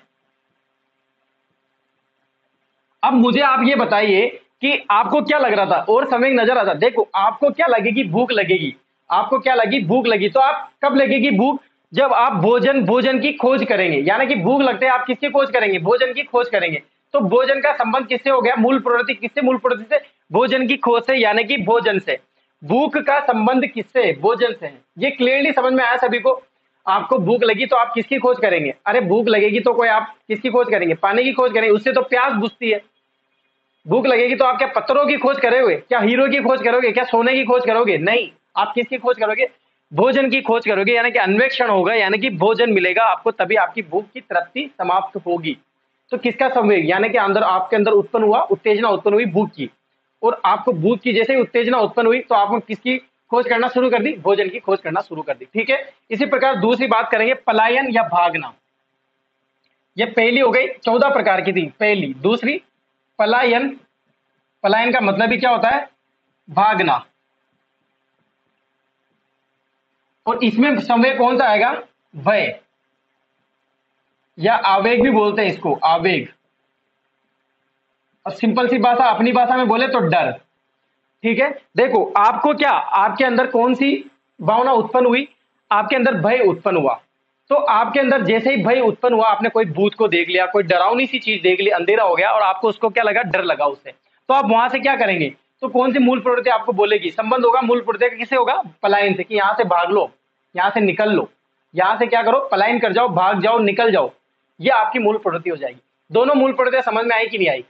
अब मुझे आप ये बताइए कि आपको क्या लग रहा था और संवेग नजर आता? देखो, आपको क्या लगेगी? भूख लगेगी। आपको क्या लगी? भूख लगी। तो आप कब लगेगी भूख? जब आप भोजन की खोज करेंगे, यानी कि भूख लगते हैं, आप किसकी खोज करेंगे? भोजन की खोज करेंगे। तो भोजन का संबंध किससे हो गया? मूल प्रवृत्ति किससे? मूल प्रवृत्ति से, भोजन की खोज से, यानी कि भोजन से। भूख का संबंध किससे? भोजन से है। ये क्लियरली समझ में आया सभी को? आपको भूख लगी तो आप किसकी खोज करेंगे? अरे भूख लगेगी तो कोई आप किसकी खोज करेंगे? पानी की खोज करेंगे, उससे तो प्यास बुझती है। भूख लगेगी तो आप क्या पत्थरों की खोज करोगे? क्या हीरो की खोज करोगे? क्या सोने की खोज करोगे? नहीं, आप किसकी खोज करोगे? भोजन की खोज करोगे, यानी कि अन्वेषण होगा, यानी कि भोजन मिलेगा आपको, तभी आपकी भूख की तृप्ति समाप्त होगी। तो किसका संवेग? यानी कि अंदर, आपके अंदर उत्पन्न हुआ, उत्तेजना उत्पन्न हुई भूख की। और आपको भूख की जैसे ही उत्तेजना उत्पन्न हुई तो आपने किसकी खोज करना शुरू कर दी? भोजन की खोज करना शुरू कर दी। ठीक है, इसी प्रकार दूसरी बात करेंगे, पलायन या भागना। ये पहली हो गई, 14 प्रकार की थी पहली। दूसरी पलायन। पलायन का मतलब ही क्या होता है? भागना। और इसमें संवेग कौन सा आएगा? भय या आवेग भी बोलते हैं इसको, आवेग। और सिंपल सी भाषा, अपनी भाषा में बोले तो डर। ठीक है, देखो आपको क्या, आपके अंदर कौन सी भावना उत्पन्न हुई? आपके अंदर भय उत्पन्न हुआ। तो आपके अंदर जैसे ही भय उत्पन्न हुआ, आपने कोई भूत को देख लिया, कोई डरावनी सी चीज देख ली, अंधेरा हो गया और आपको उसको क्या लगा? डर लगा उससे। तो आप वहां से क्या करेंगे? तो कौन सी मूल प्रवृत्ति आपको बोलेगी? संबंध होगा मूल प्रवृत्ति का किससे होगा? पलायन से, कि यहां से भाग लो, यहां से निकल लो, यहां से क्या करो? पलायन कर जाओ, भाग जाओ, निकल जाओ। ये आपकी मूल प्रवृत्ति हो जाएगी। दोनों मूल प्रवृत्तियां समझ में आई कि नहीं आई?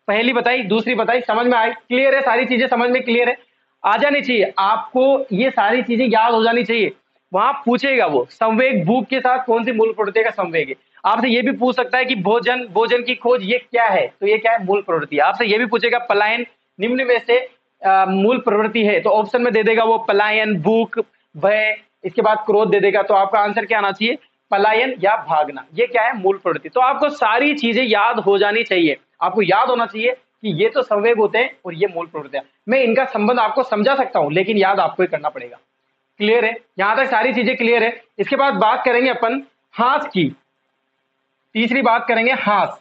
पहली बताई, दूसरी बताई, समझ में आई? क्लियर है? सारी चीजें समझ में क्लियर है? आ जानी चाहिए आपको, ये सारी चीजें याद हो जानी चाहिए। वहां पूछेगा वो संवेग, भूख के साथ कौन सी मूल प्रवृत्ति का संवेग है। आपसे ये भी पूछ सकता है कि भोजन, भोजन की खोज, ये क्या है? तो ये क्या है? मूल प्रवृत्ति। आपसे ये भी पूछेगा पलायन निम्न में से मूल प्रवृत्ति है, तो ऑप्शन में दे देगा वो पलायन, भूख, भय, इसके बाद क्रोध दे देगा। तो आपका आंसर क्या आना चाहिए? पलायन या भागना। ये क्या है? मूल प्रवृत्ति। तो आपको सारी चीजें याद हो जानी चाहिए। आपको याद होना चाहिए कि ये तो संवेग होते हैं और ये मूल प्रवृत्तियां। मैं इनका संबंध आपको समझा सकता हूं, लेकिन याद आपको ही करना पड़ेगा। क्लियर है? यहां तक सारी चीजें क्लियर है? इसके बाद बात करेंगे अपन हास की। तीसरी बात करेंगे हास,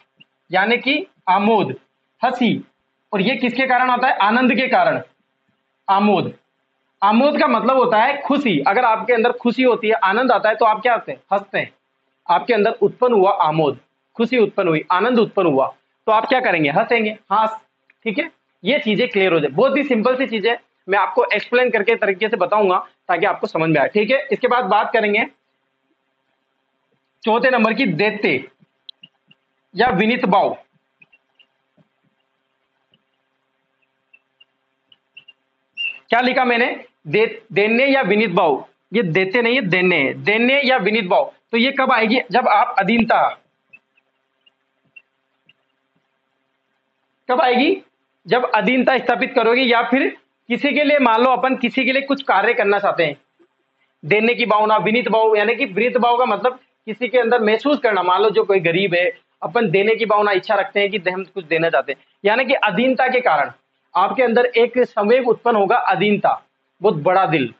यानी कि आमोद, हंसी। और ये किसके कारण आता है? आनंद के कारण। आमोद, आमोद का मतलब होता है खुशी। अगर आपके अंदर खुशी होती है, आनंद आता है, तो आप क्या होते हैं? हंसते हैं। आपके अंदर उत्पन्न हुआ आमोद, खुशी उत्पन्न हुई, आनंद उत्पन्न हुआ, तो आप क्या करेंगे? हंसेंगे, हास। ठीक है, ये चीजें क्लियर हो जाए। बहुत ही सिंपल सी चीजें मैं आपको एक्सप्लेन करके तरीके से बताऊंगा ताकि आपको समझ में आए। ठीक है, इसके बाद बात करेंगे चौथे नंबर की, दैत्य या विनीत भाव। क्या लिखा मैंने? दैन्य या विनीत भाव। ये दैत्य नहीं है, दैन्य है। दैन्य या विनीत भाव, तो ये कब आएगी? जब आप अधीनता, कब आएगी? जब अधीनता स्थापित करोगे, या फिर किसी के लिए, मान लो अपन किसी के लिए कुछ कार्य करना चाहते हैं, देने की भावना। विनीत भाव, यानी कि विनीत भाव का मतलब किसी के अंदर महसूस करना। मान लो जो कोई गरीब है, अपन देने की भावना, इच्छा रखते हैं कि हम कुछ देना चाहते हैं, यानी कि अधीनता के कारण आपके अंदर एक संवेग उत्पन्न होगा, अधीनता, बहुत बड़ा दिल।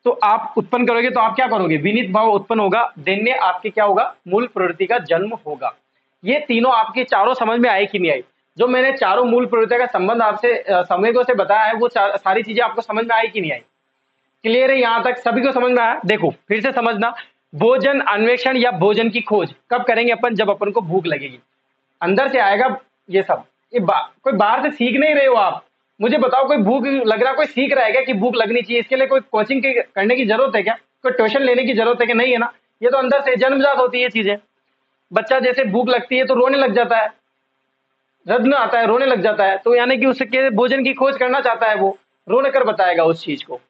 तो आप उत्पन्न करोगे तो आप क्या करोगे? विनीत भाव उत्पन्न होगा, दैन्य आपके क्या होगा? मूल प्रवृत्ति का जन्म होगा। ये तीनों आपके चारों समझ में आई कि नहीं आई? जो मैंने चारों मूल प्रवृत्ति का संबंध आपसे संवेगों से बताया है, वो सारी चीजें आपको समझ में आई कि नहीं आई? क्लियर है यहां तक? सभी को समझ में आया? देखो फिर से समझना, भोजन अन्वेषण या भोजन की खोज कब करेंगे अपन? जब अपन को भूख लगेगी, अंदर से आएगा ये सब। कोई बाहर से सीख नहीं रहे हो आप। मुझे बताओ, कोई भूख लग रहा, कोई सीख रहा है क्या कि भूख लगनी चाहिए? इसके लिए कोई कोचिंग करने की जरूरत है क्या? कोई ट्यूशन लेने की जरूरत है कि नहीं? है ना, ये तो अंदर से जन्मजात होती है चीजें। बच्चा जैसे भूख लगती है तो रोने लग जाता है, रद्द आता है, रोने लग जाता है, तो यानी कि उसके भोजन की खोज करना चाहता है, वो रोने कर बताएगा उस चीज को।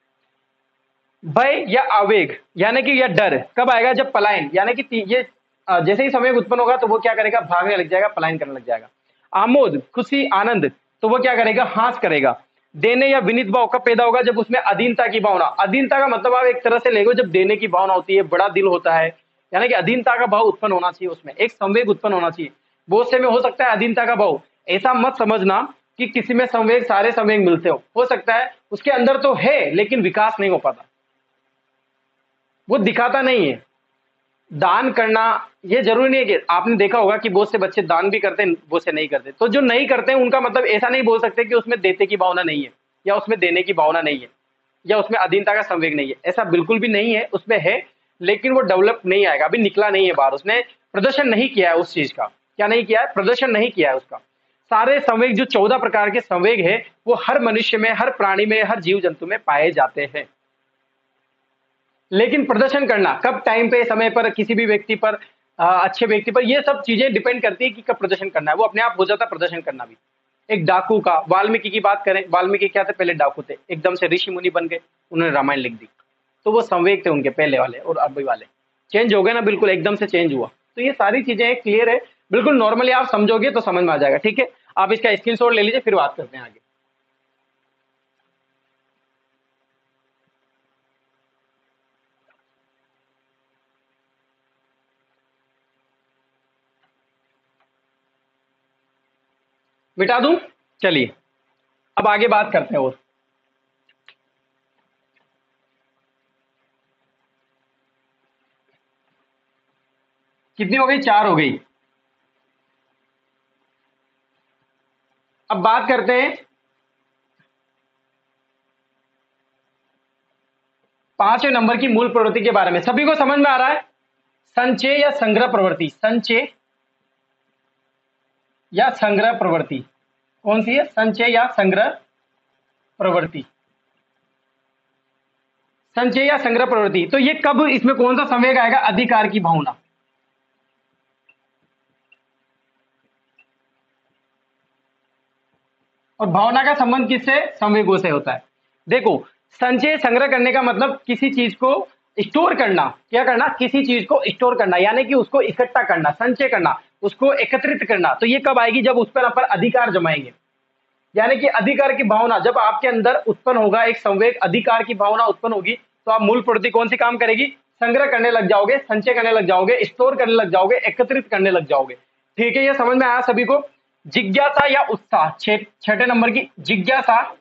भय या आवेग यानी कि या डर कब आएगा? जब पलायन यानी कि ये जैसे ही संवेग उत्पन्न होगा तो वो क्या करेगा? भागने लग जाएगा, पलायन करने लग जाएगा। आमोद, खुशी, आनंद, तो वो क्या करेगा? हास करेगा। देने या विनीत भाव कब पैदा होगा? जब उसमें अधीनता की भावना, अधीनता का मतलब आप एक तरह से लेगो, जब देने की भावना होती है, बड़ा दिल होता है, यानी कि अधीनता का भाव उत्पन्न होना चाहिए, उसमें एक संवेग उत्पन्न होना चाहिए। बहुत से में हो सकता है अधीनता का भाव, ऐसा मत समझना कि किसी में संवेग, सारे संवेग मिलते हो सकता है उसके अंदर तो है लेकिन विकास नहीं हो पाता, वो दिखाता नहीं है। दान करना ये जरूरी नहीं है कि आपने देखा होगा कि बहुत से बच्चे दान भी करते हैं, बहुत से नहीं करते। तो जो नहीं करते हैं उनका मतलब ऐसा नहीं बोल सकते कि उसमें देते की भावना नहीं है, या उसमें देने की भावना नहीं है, या उसमें अधीनता का संवेग नहीं है। ऐसा बिल्कुल भी नहीं है, उसमें है लेकिन वो डेवलप नहीं आएगा, अभी निकला नहीं है बाहर, उसने प्रदर्शन नहीं किया है उस चीज का। क्या नहीं किया है? प्रदर्शन नहीं किया है उसका। सारे संवेग जो 14 प्रकार के संवेग है वो हर मनुष्य में, हर प्राणी में, हर जीव जंतु में पाए जाते हैं। लेकिन प्रदर्शन करना कब? टाइम पे, समय पर, किसी भी व्यक्ति पर, अच्छे व्यक्ति पर, ये सब चीजें डिपेंड करती है कि कब प्रदर्शन करना है। वो अपने आप हो जाता है प्रदर्शन करना भी। एक डाकू का, वाल्मीकि की बात करें, वाल्मीकि क्या थे? पहले डाकू थे, एकदम से ऋषि मुनि बन गए, उन्होंने रामायण लिख दी। तो वो संवेग थे उनके पहले वाले और अभी वाले, चेंज हो गए ना, बिल्कुल एकदम से चेंज हुआ। तो ये सारी चीजें क्लियर है, बिल्कुल नॉर्मली आप समझोगे तो समझ में आ जाएगा। ठीक है, आप इसका स्क्रीनशॉट ले लीजिए, फिर बात करते हैं आगे। मिटा दूं? चलिए अब आगे बात करते हैं। और कितनी हो गई? 4 हो गई। अब बात करते हैं 5वें नंबर की मूल प्रवृत्ति के बारे में। सभी को समझ में आ रहा है? संचय या संग्रह प्रवृत्ति, संचय या संग्रह प्रवृत्ति कौन सी है? संचय या संग्रह प्रवृत्ति, संचय या संग्रह प्रवृत्ति। तो ये कब, इसमें कौन सा संवेग आएगा? अधिकार की भावना। और भावना का संबंध किससे? संवेगों से होता है। देखो, संचय, संग्रह करने का मतलब किसी चीज को स्टोर करना। क्या करना? किसी चीज को स्टोर करना, यानी कि उसको इकट्ठा करना, संचय करना, उसको एकत्रित करना। तो ये कब आएगी? जब उस पर अपन अधिकार जमाएंगे, यानी कि अधिकार की भावना जब आपके अंदर उत्पन्न होगा, एक संवेग अधिकार की भावना उत्पन्न होगी, तो आप मूल प्रवृत्ति कौन सी काम करेगी? संग्रह करने लग जाओगे, संचय करने लग जाओगे, स्टोर करने लग जाओगे, एकत्रित करने लग जाओगे। ठीक है, ये समझ में आया सभी को? जिज्ञासा या उत्साह, छठे नंबर की जिज्ञासा,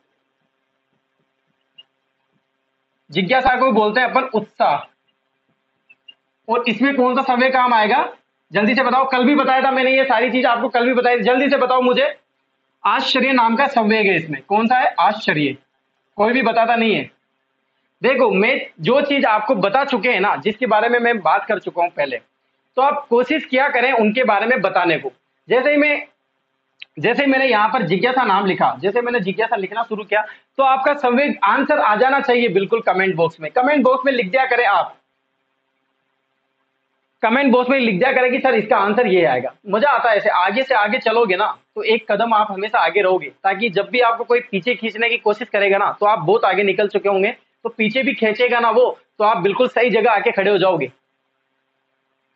जिज्ञासा को बोलते हैं अपन उत्साह। और इसमें कौन सा संवेग काम आएगा? जल्दी से बताओ, कल भी बताया था मैंने, ये सारी चीज आपको कल भी बताई थी, जल्दी से बताओ मुझे। आश्चर्य नाम का संवेग है इसमें। कौन सा है? आश्चर्य। कोई भी बताता नहीं है। देखो, मैं जो चीज आपको बता चुके हैं ना, जिसके बारे में मैं बात कर चुका हूं पहले, तो आप कोशिश किया करें उनके बारे में बताने को। जैसे ही मैंने यहां पर जिज्ञासा नाम लिखा, जैसे मैंने जिज्ञासा लिखना शुरू किया, तो आपका संवेग आंसर आ जाना चाहिए बिल्कुल कमेंट बॉक्स में। कमेंट बॉक्स में लिख दिया करें आप, कमेंट बॉक्स में लिख दिया करें कि सर इसका आंसर ये आएगा। मजा आता है ऐसे, आगे से आगे चलोगे ना तो एक कदम आप हमेशा आगे रहोगे, ताकि जब भी आपको कोई पीछे खींचने की कोशिश करेगा ना, तो आप बहुत आगे निकल चुके होंगे। तो पीछे भी खींचेगा ना वो, तो आप बिल्कुल सही जगह आके खड़े हो जाओगे।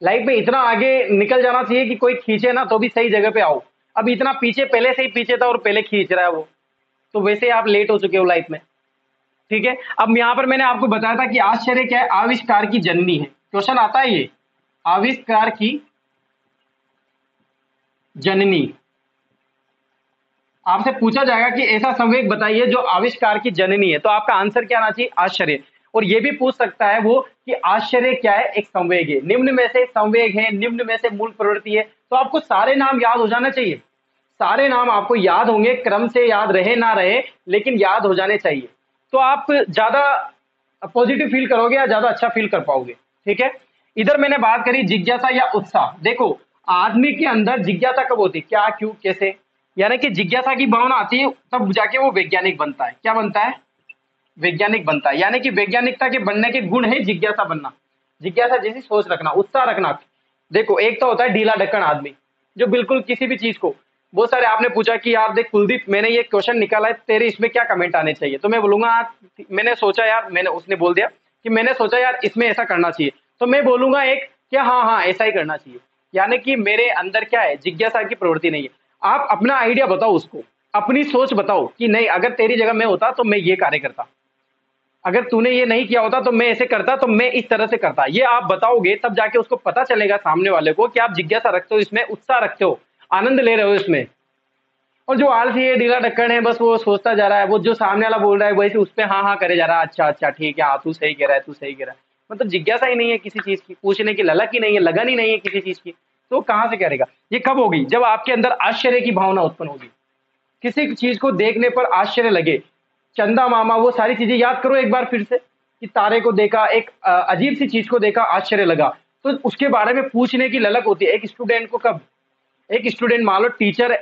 लाइफ में इतना आगे निकल जाना चाहिए कि कोई खींचे ना तो भी सही जगह पे आओ। अब इतना पीछे, पहले से ही पीछे था और पहले खींच रहा है वो, तो वैसे आप लेट हो चुके हो लाइफ में। ठीक है, अब यहां पर मैंने आपको बताया था कि आश्चर्य क्या है? आविष्कार की जननी है। क्वेश्चन आता है ये, आविष्कार की जननी। आपसे पूछा जाएगा कि ऐसा संवेग बताइए जो आविष्कार की जननी है, तो आपका आंसर क्या आना चाहिए? आश्चर्य। और ये भी पूछ सकता है वो कि आश्चर्य क्या है? एक संवेग है, निम्न में से संवेग है, निम्न में से मूल प्रवृत्ति है। तो आपको सारे नाम याद हो जाना चाहिए, सारे नाम आपको याद होंगे, क्रम से याद रहे ना रहे लेकिन याद हो जाने चाहिए। तो आप ज्यादा पॉजिटिव फील करोगे या ज्यादा अच्छा फील कर पाओगे। ठीक है, इधर मैंने बात करी जिज्ञासा या उत्साह। देखो, आदमी के अंदर जिज्ञासा कब होती है, क्या, क्यों, कैसे, यानी कि जिज्ञासा की भावना आती है तब जाके वो वैज्ञानिक बनता है। क्या बनता है? वैज्ञानिक बनता है। यानी कि वैज्ञानिकता के बनने के गुण है जिज्ञासा बनना, जिज्ञासा जैसी सोच रखना, उत्साह रखना। देखो, एक तो होता है ढीला ढक्कन आदमी, जो बिल्कुल किसी भी चीज को, बहुत सारे आपने पूछा कि यार देख कुलदीप, मैंने ये क्वेश्चन निकाला है, तेरे इसमें क्या कमेंट आने चाहिए, तो मैं बोलूंगा मैंने सोचा यार, मैंने, उसने बोल दिया कि मैंने सोचा यार इसमें ऐसा करना चाहिए, तो मैं बोलूंगा एक क्या, हाँ हाँ ऐसा ही करना चाहिए। यानी कि मेरे अंदर क्या है, जिज्ञासा की प्रवृत्ति नहीं है। आप अपना आइडिया बताओ उसको, अपनी सोच बताओ कि नहीं, अगर तेरी जगह मैं होता तो मैं ये कार्य करता, अगर तूने ये नहीं किया होता तो मैं ऐसे करता, तो मैं इस तरह से करता। ये आप बताओगे तब जाके उसको पता चलेगा सामने वाले को कि आप जिज्ञासा रखते हो, इसमें उत्साह रखते हो, आनंद ले रहे हो इसमें। और जो आलसी है, ढीला ढक्कन है, बस वो सोचता जा रहा है, वो जो सामने वाला बोल रहा है वैसे उस पर हाँ हाँ करे जा रहा है, अच्छा अच्छा ठीक है, हाँ तू सही कह रहा है, तू सही कह रहा है। मतलब जिज्ञासा ही नहीं है किसी चीज की, पूछने की ललक ही नहीं है, लगन ही नहीं है किसी चीज की, तो कहाँ से करेगा। ये कब होगी? जब आपके अंदर आश्चर्य की भावना उत्पन्न होगी, किसी चीज को देखने पर आश्चर्य लगे। चंदा मामा, वो सारी चीजें याद करो एक बार फिर से, कि तारे को देखा, एक अजीब सी चीज को देखा, आश्चर्य लगा, तो उसके बारे में पूछने की ललक होती है एक स्टूडेंट को। कब एक स्टूडेंट, मान लो टीचर,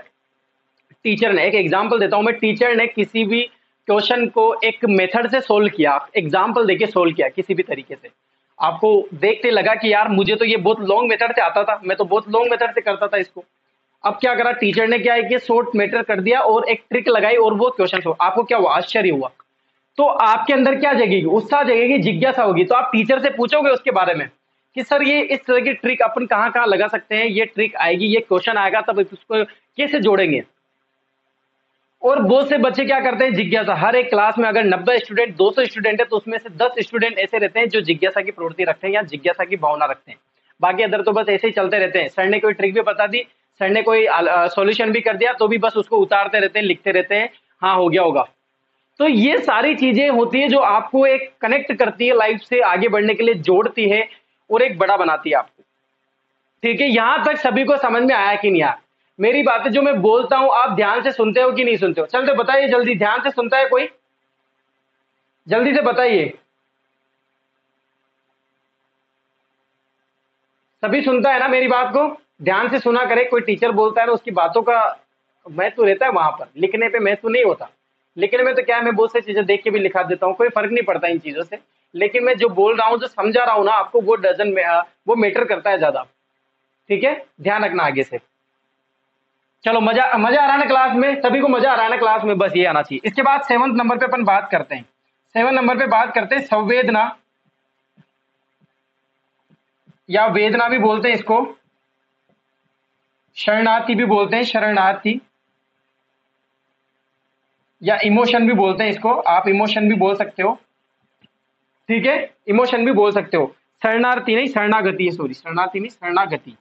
टीचर ने, एक एग्जांपल देता हूं मैं, टीचर ने किसी भी क्वेश्चन को एक मेथड से सोल्व किया, एग्जांपल देके सोल्व किया किसी भी तरीके से, आपको देखते लगा कि यार मुझे तो ये बहुत लॉन्ग मेथड से आता था, मैं तो बहुत लॉन्ग मेथड से करता था इसको। अब क्या करा टीचर ने, क्या है कि शॉर्ट मेथड कर दिया और एक ट्रिक लगाई और वो क्वेश्चन हो, आपको क्या हुआ, आश्चर्य हुआ। तो आपके अंदर क्या जगेगी, उत्साह जगेगी, जिज्ञासा होगी, तो आप टीचर से पूछोगे उसके बारे में कि सर ये इस तरह की ट्रिक अपन कहाँ कहाँ लगा सकते हैं, ये ट्रिक आएगी, ये क्वेश्चन आएगा, तब उसको कैसे जोड़ेंगे। और बहुत से बच्चे क्या करते हैं, जिज्ञासा, हर एक क्लास में अगर 90 स्टूडेंट, 200 स्टूडेंट है, तो उसमें से 10 स्टूडेंट ऐसे रहते हैं जो जिज्ञासा की प्रवृत्ति रखते हैं या जिज्ञासा की भावना रखते हैं। बाकी अदर तो बस ऐसे ही चलते रहते हैं, सर ने कोई ट्रिक भी बता दी, सर ने कोई सॉल्यूशन भी कर दिया, तो भी बस उसको उतारते रहते हैं, लिखते रहते हैं, हाँ हो गया होगा। तो ये सारी चीजें होती है जो आपको एक कनेक्ट करती है लाइफ से, आगे बढ़ने के लिए जोड़ती है और एक बड़ा बनाती है आपको। ठीक है, यहां तक सभी को समझ में आया कि नहीं आया? मेरी बातें जो मैं बोलता हूं आप ध्यान से सुनते हो कि नहीं सुनते हो? चलते बताइए जल्दी, ध्यान से सुनता है कोई? जल्दी से बताइए, सभी सुनता है ना मेरी बात को? ध्यान से सुना करे, कोई टीचर बोलता है ना उसकी बातों का महत्व रहता है वहां पर, लिखने पे महत्व नहीं होता। लिखने में तो क्या है, मैं बहुत सी चीजें देख के भी लिखा देता हूँ, कोई फर्क नहीं पड़ता इन चीजों से, लेकिन मैं जो बोल रहा हूँ, जो समझा रहा हूँ ना आपको, वो डजन में वो मैटर करता है ज्यादा। ठीक है, ध्यान रखना आगे से। चलो, मजा मजा आ रहा है ना क्लास में? सभी को मजा आ रहा है ना क्लास में? बस ये आना चाहिए। इसके बाद 7 नंबर पे अपन बात करते हैं, 7 नंबर पे बात करते हैं संवेदना, या वेदना भी बोलते हैं इसको, शरणार्थी भी बोलते हैं, शरणार्थी, या इमोशन भी बोलते हैं इसको, आप इमोशन भी बोल सकते हो। ठीक है, इमोशन भी बोल सकते हो, शरणार्थी नहीं, शरणागति है, सॉरी, शरणार्थी नहीं, शरणागति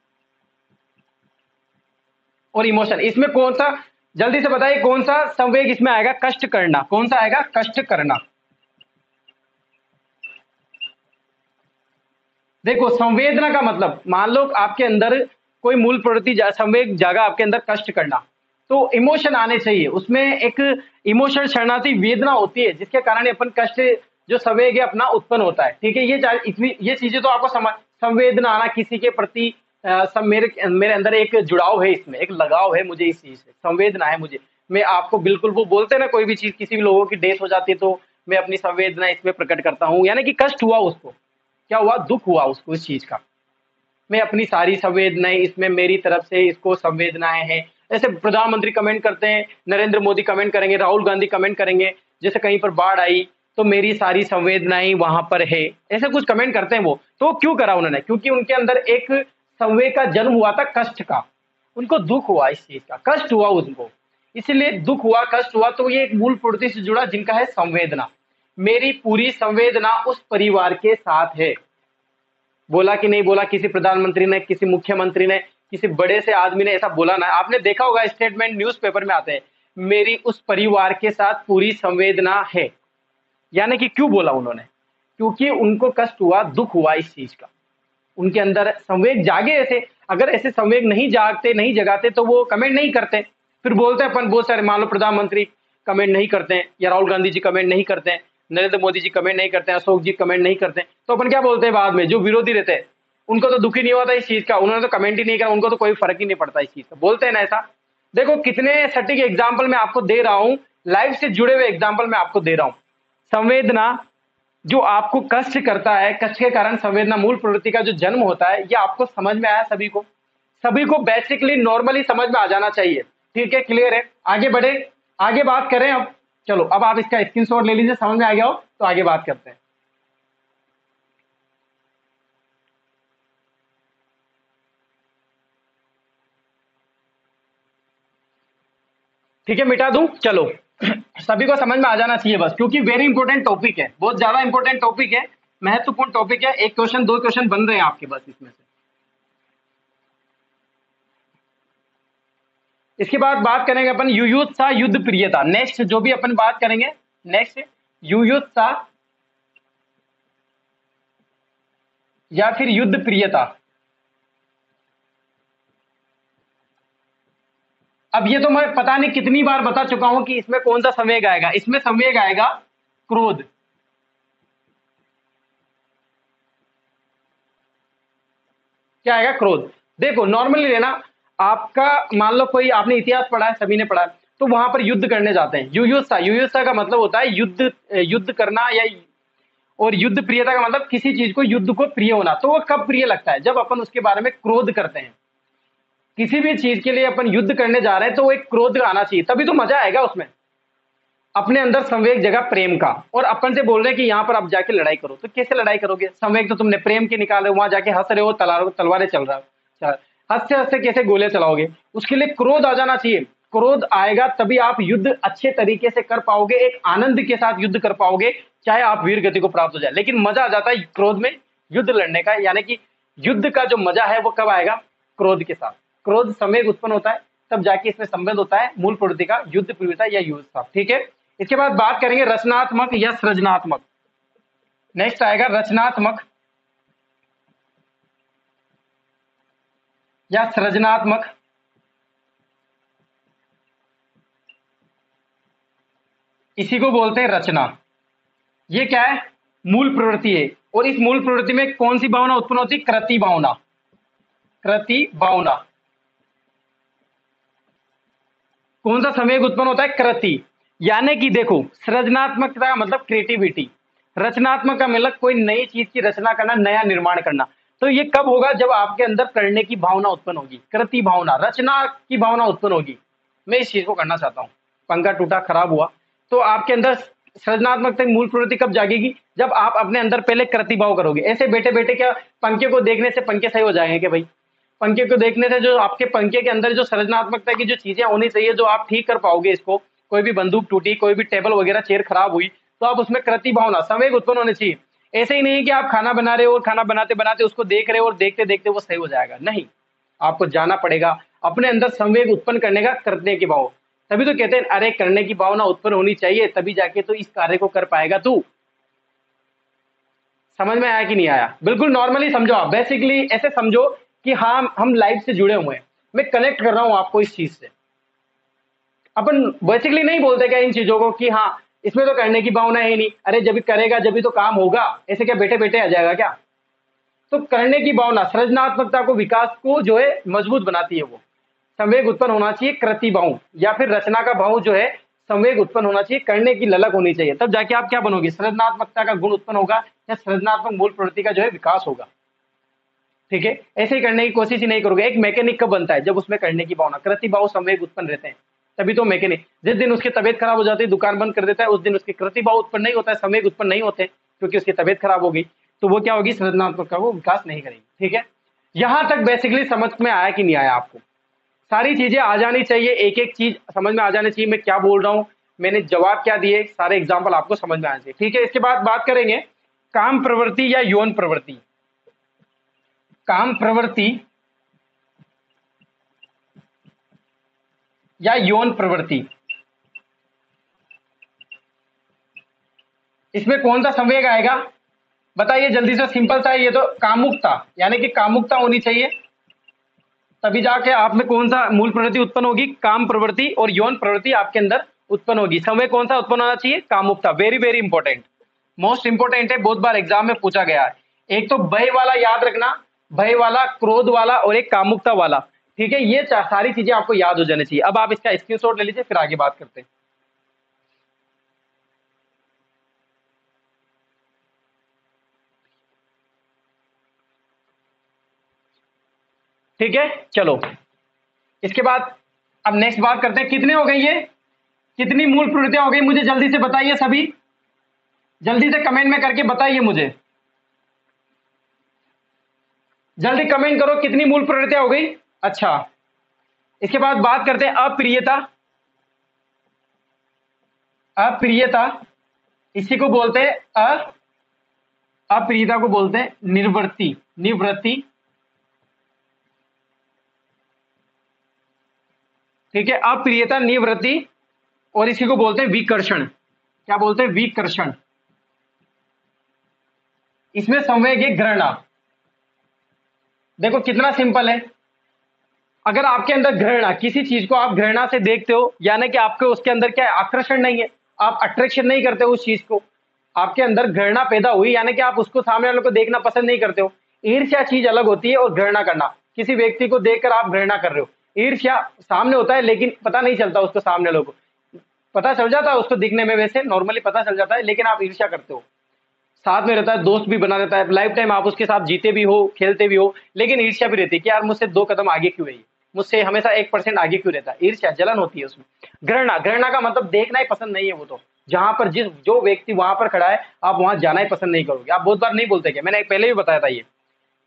और इमोशन। इसमें कौन सा, जल्दी से बताइए कौन सा संवेग इसमें आएगा? कष्ट करना। कौन सा आएगा? कष्ट करना। देखो, संवेदना का मतलब, मान लो आपके अंदर कोई मूल प्रवृत्ति संवेग जागा आपके अंदर, कष्ट करना, तो इमोशन आने चाहिए उसमें। एक इमोशन, शरणार्थी, वेदना होती है जिसके कारण अपन कष्ट, जो संवेग है अपना उत्पन्न होता है। ठीक है, ये चीजें तो आपको समझ, संवेदना आना, किसी के प्रति मेरे मेरे अंदर एक जुड़ाव है, इसमें एक लगाव है मुझे इस चीज से, संवेदना है मुझे। मैं आपको बिल्कुल, वो बोलते हैं ना कोई भी चीज, किसी भी लोगों की डेथ हो जाती है तो मैं अपनी संवेदना इसमें प्रकट करता हूँ, यानी कि कष्ट हुआ उसको, क्या हुआ, दुख हुआ उसको इस चीज का, मैं अपनी सारी संवेदनाएं इसमें, मेरी तरफ से इसको संवेदनाएं हैं। जैसे प्रधानमंत्री कमेंट करते हैं, नरेंद्र मोदी कमेंट करेंगे, राहुल गांधी कमेंट करेंगे, जैसे कहीं पर बाढ़ आई तो मेरी सारी संवेदनाएं वहां पर है, ऐसे कुछ कमेंट करते हैं वो। तो क्यों करा उन्होंने? क्योंकि उनके अंदर एक संवेग का जन्म हुआ था, कष्ट का, उनको दुख हुआ इस चीज का, कष्ट हुआ उनको, इसलिए दुख हुआ, कष्ट हुआ, तो ये एक मूल प्रवृत्ति से जुड़ा जिनका है संवेदना। मेरी पूरी संवेदना उस परिवार के साथ है। बोला कि नहीं बोला, किसी प्रधानमंत्री ने, किसी मुख्यमंत्री ने, किसी बड़े से आदमी ने ऐसा बोला ना, आपने देखा होगा स्टेटमेंट न्यूज़पेपर में आते हैं, मेरी उस परिवार के साथ पूरी संवेदना है। यानी कि क्यों बोला उन्होंने? क्योंकि उनको कष्ट हुआ, दुख हुआ इस चीज का, उनके अंदर संवेग जागे। ऐसे अगर ऐसे संवेग नहीं जागते, नहीं जगाते, तो वो कमेंट नहीं करते। फिर बोलते हैं अपन बहुत सारे, मान लो प्रधानमंत्री कमेंट नहीं करते हैं या राहुल गांधी जी कमेंट नहीं करते हैं, नरेंद्र मोदी जी कमेंट नहीं करते हैं, अशोक जी कमेंट नहीं करते हैं, तो अपन क्या बोलते हैं बाद में, जो विरोधी रहते हैं उनको तो दुखी नहीं होता इस चीज का, उन्होंने तो कमेंट ही नहीं करा, उनको तो कोई फर्क ही नहीं पड़ता इस चीज का, बोलते हैं ना ऐसा। देखो कितने सटीक एग्जाम्पल मैं आपको दे रहा हूं, लाइफ से जुड़े हुए एग्जाम्पल मैं आपको दे रहा हूं। संवेदना जो आपको कष्ट करता है, कष्ट के कारण संवेदना मूल प्रवृत्ति का जो जन्म होता है, ये आपको समझ में आया सभी को? सभी को बेसिकली नॉर्मली समझ में आ जाना चाहिए। ठीक है, क्लियर है? आगे बढ़े, आगे बात करें अब। चलो अब आप इसका स्क्रीनशॉट ले लीजिए, समझ में आ गया हो तो आगे बात करते हैं। ठीक है, मिटा दूं? चलो सभी को समझ में आ जाना चाहिए बस, क्योंकि वेरी इंपॉर्टेंट टॉपिक है, बहुत ज्यादा इंपॉर्टेंट टॉपिक है, महत्वपूर्ण टॉपिक है। एक क्वेश्चन, दो क्वेश्चन बन रहे हैं आपके बस इसमें से। इसके बाद बात करेंगे अपन युयुत्सा युद्ध प्रियता। नेक्स्ट जो भी अपन बात करेंगे, नेक्स्ट युयुत्सा या फिर युद्ध प्रियता। अब ये तो मैं पता नहीं कितनी बार बता चुका हूं कि इसमें कौन सा संवेग आएगा। इसमें संवेग आएगा क्रोध। क्या आएगा? क्रोध। देखो नॉर्मली लेना, आपका मान लो कोई, आपने इतिहास पढ़ा है, सभी ने पढ़ा है, तो वहां पर युद्ध करने जाते हैं, युयुत्सा, युयुत्सा का मतलब होता है युद्ध, युद्ध करना, या और युद्ध प्रियता का मतलब किसी चीज को, युद्ध को प्रिय होना। तो वो कब प्रिय लगता है? जब अपन उसके बारे में क्रोध करते हैं। किसी भी चीज के लिए अपन युद्ध करने जा रहे हैं तो वो एक क्रोध आना चाहिए, तभी तो मजा आएगा उसमें। अपने अंदर संवेग जगह प्रेम का, और अपन से बोल रहे हैं कि यहाँ पर आप जाके लड़ाई करो, तो कैसे लड़ाई करोगे? संवेग तो तुमने प्रेम के निकाले, वहां जाके हंस रहे हो, तलवारें चल रहा है, हंसते हंसते कैसे गोले चलाओगे? उसके लिए क्रोध आ जाना चाहिए। क्रोध आएगा तभी आप युद्ध अच्छे तरीके से कर पाओगे, एक आनंद के साथ युद्ध कर पाओगे, चाहे आप वीर गति को प्राप्त हो जाए। लेकिन मजा आ जाता है क्रोध में युद्ध लड़ने का, यानी कि युद्ध का जो मजा है वो कब आएगा? क्रोध के साथ। क्रोध संवेग उत्पन्न होता है, तब जाके इसमें संबंध होता है मूल प्रवृत्ति का, युद्ध प्रियता या युद्ध। ठीक है, इसके बाद बात करेंगे रचनात्मक या सृजनात्मक। नेक्स्ट आएगा रचनात्मक या सृजनात्मक। इसी को बोलते हैं रचना। ये क्या है? मूल प्रवृत्ति है, और इस मूल प्रवृत्ति में कौन सी भावना उत्पन्न होती है? कृति भावना। कृति भावना। कौन सा संवेग उत्पन्न होता है? कृति। यानी कि देखो, सृजनात्मकता का मतलब क्रिएटिविटी, रचनात्मक का मतलब कोई नई चीज की रचना करना, नया निर्माण करना। तो ये कब होगा? जब आपके अंदर करने की भावना उत्पन्न होगी, कृति भावना, रचना की भावना उत्पन्न होगी। मैं इस चीज को करना चाहता हूं, पंखा टूटा, खराब हुआ, तो आपके अंदर सृजनात्मकता की मूल प्रवृत्ति कब जागेगी? जब आप अपने अंदर पहले कृति भाव करोगे। ऐसे बैठे बैठे क्या पंखे को देखने से पंखे सही हो जाएंगे? कि भाई पंखे को देखने से जो आपके पंखे के अंदर जो सृजनात्मकता की जो चीजें होनी चाहिए, जो आप ठीक कर पाओगे इसको, कोई भी बंदूक टूटी, कोई भी टेबल वगैरह चेयर खराब हुई, तो आप उसमें कृति भावना, संवेग उत्पन्न होने चाहिए। ऐसे ही नहीं कि आप खाना बना रहे हो और खाना बनाते बनाते उसको देख रहे हो और देखते देखते वो सही हो जाएगा, नहीं। आपको जाना पड़ेगा अपने अंदर संवेग उत्पन्न करने का, करने के भाव। तभी तो कहते हैं अरे करने की भावना उत्पन्न होनी चाहिए, तभी जाके तो इस कार्य को कर पाएगा तू। समझ में आया कि नहीं आया? बिल्कुल नॉर्मली समझो आप, बेसिकली ऐसे समझो कि हाँ हम लाइफ से जुड़े हुए हैं, मैं कनेक्ट कर रहा हूं आपको इस चीज से। अपन बेसिकली नहीं बोलते क्या इन चीजों को कि हाँ इसमें तो करने की भावना है ही नहीं, अरे जब करेगा जब तो काम होगा, ऐसे क्या बैठे बैठे आ जाएगा क्या? तो करने की भावना सृजनात्मकता को, विकास को जो है मजबूत बनाती है। वो संवेग उत्पन्न होना चाहिए, कृति भाव या फिर रचना का भाव जो है संवेग उत्पन्न होना चाहिए, करने की ललक होनी चाहिए, तब जाके आप क्या बनोगे? सृजनात्मकता का गुण उत्पन्न होगा, या सृजनात्मक मूल प्रवृत्ति का जो है विकास होगा। ठीक है, ऐसे ही करने की कोशिश ही नहीं करोगे। एक मैकेनिक कब बनता है? जब उसमें करने की भावना, कृति भाव, संवेग उत्पन्न रहते हैं, तभी तो मैकेनिक। जिस दिन उसकी तबियत खराब हो जाती है, दुकान बंद कर देता है, उस दिन उसकी कृति भाव उत्पन्न नहीं होता है, संवेग उत्पन्न नहीं होते, क्योंकि उसकी तबियत खराब हो गई, तो वो क्या होगी? सृजनात्मक का वो विकास नहीं करेगी। ठीक है, यहां तक बेसिकली समझ में आया कि नहीं आया आपको? सारी चीजें आ जानी चाहिए, एक एक चीज समझ में आ जानी चाहिए, मैं क्या बोल रहा हूं, मैंने जवाब क्या दिए, सारे एग्जाम्पल आपको समझ में आना चाहिए। ठीक है, इसके बाद बात करेंगे काम प्रवृत्ति या यौन प्रवृत्ति। काम प्रवृत्ति या यौन प्रवृत्ति, इसमें कौन सा संवेग आएगा? बताइए जल्दी से, सिंपल सा है ये तो, कामुकता, यानी कि कामुकता होनी चाहिए, तभी जाके आप में कौन सा मूल प्रवृत्ति उत्पन्न होगी? काम प्रवृत्ति और यौन प्रवृत्ति आपके अंदर उत्पन्न होगी। समय कौन सा उत्पन्न होना चाहिए? कामुकता। Very very important, most important है, बहुत बार एग्जाम में पूछा गया है। एक तो भय वाला याद रखना, भय वाला, क्रोध वाला और एक कामुकता वाला। ठीक है, ये सारी चीजें आपको याद हो जानी चाहिए। अब आप इसका स्क्रीनशॉट ले लीजिए, फिर आगे बात करते हैं। ठीक है, चलो इसके बाद अब नेक्स्ट बात करते हैं। कितने हो गई ये, कितनी मूल प्रवृत्तियां हो गई, मुझे जल्दी से बताइए सभी, जल्दी से कमेंट में करके बताइए मुझे, जल्दी कमेंट करो कितनी मूल प्रवृत्तियां हो गई। अच्छा, इसके बाद बात करते हैं अप्रियता। अप्रियता, इसी को बोलते हैं अप्रियता को बोलते हैं निर्वृत्ति, निवृत्ति। ठीक है, अप्रियता, निवृत्ति, और इसी को बोलते हैं विकर्षण। क्या बोलते हैं, विकर्षण। इसमें संवेग है घृणा। देखो कितना सिंपल है, अगर आपके अंदर घृणा, किसी चीज को आप घृणा से देखते हो, यानी कि आपके उसके अंदर क्या है, आकर्षण नहीं है, आप अट्रैक्शन नहीं करते उस चीज को, आपके अंदर घृणा पैदा हुई, यानी कि आप उसको, सामने वाले को देखना पसंद नहीं करते हो। ईर्ष्या चीज अलग होती है, और घृणा करना, किसी व्यक्ति को देखकर आप घृणा कर रहे हो। ईर्ष्या सामने होता है लेकिन पता नहीं चलता उसको, सामने वालों को पता चल जाता है उसको दिखने में, वैसे नॉर्मली पता चल जाता है, लेकिन आप ईर्ष्या करते हो। साथ में रहता है, दोस्त भी बना देता है, लाइफ टाइम आप उसके साथ जीते भी हो, खेलते भी हो, लेकिन ईर्ष्या भी रहती है कि यार मुझसे 2 कदम आगे क्यों है ये, मुझसे हमेशा 1% आगे क्यों रहता है। ईर्ष्या, जलन होती है उसमें। घृणा, घृणा का मतलब देखना ही पसंद नहीं है, वो तो जहां पर जो व्यक्ति वहां पर खड़ा है, आप वहां जाना ही पसंद नहीं करोगे। आप बहुत बार नहीं बोलते क्या, मैंने पहले भी बताया था ये,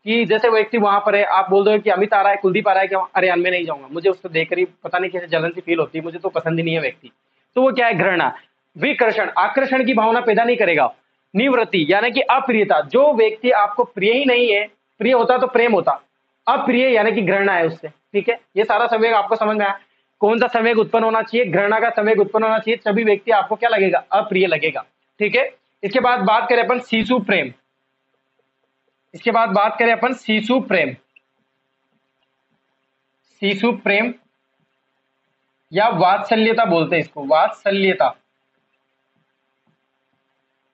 कि जैसे वो व्यक्ति वहां पर है, आप बोल दो कि अमित आ रहा है, कुलदीप आ रहा है क्या, अरे यार मैं नहीं जाऊंगा, मुझे उसको देखकर ही पता नहीं कैसे जलन सी फील होती है, मुझे तो पसंद ही नहीं है व्यक्ति। तो वो क्या है, घृणा। विकर्षण, आकर्षण की भावना पैदा नहीं करेगा। निवृत्ति यानी कि अप्रियता, जो व्यक्ति आपको प्रिय ही नहीं है, प्रिय होता तो प्रेम होता, अप्रिय यानी कि घृणा है उससे। ठीक है, ये सारा संवेग आपको समझ में आया। कौन सा संवेग उत्पन्न होना चाहिए, घृणा का संवेग उत्पन्न होना चाहिए, सभी व्यक्ति आपको क्या लगेगा, अप्रिय लगेगा। ठीक है, इसके बाद बात करें अपन शिशु प्रेम। इसके बाद बात करें अपन शिशु प्रेम। शिशु प्रेम या वात्सल्यता बोलते हैं इसको, वात्सल्यता।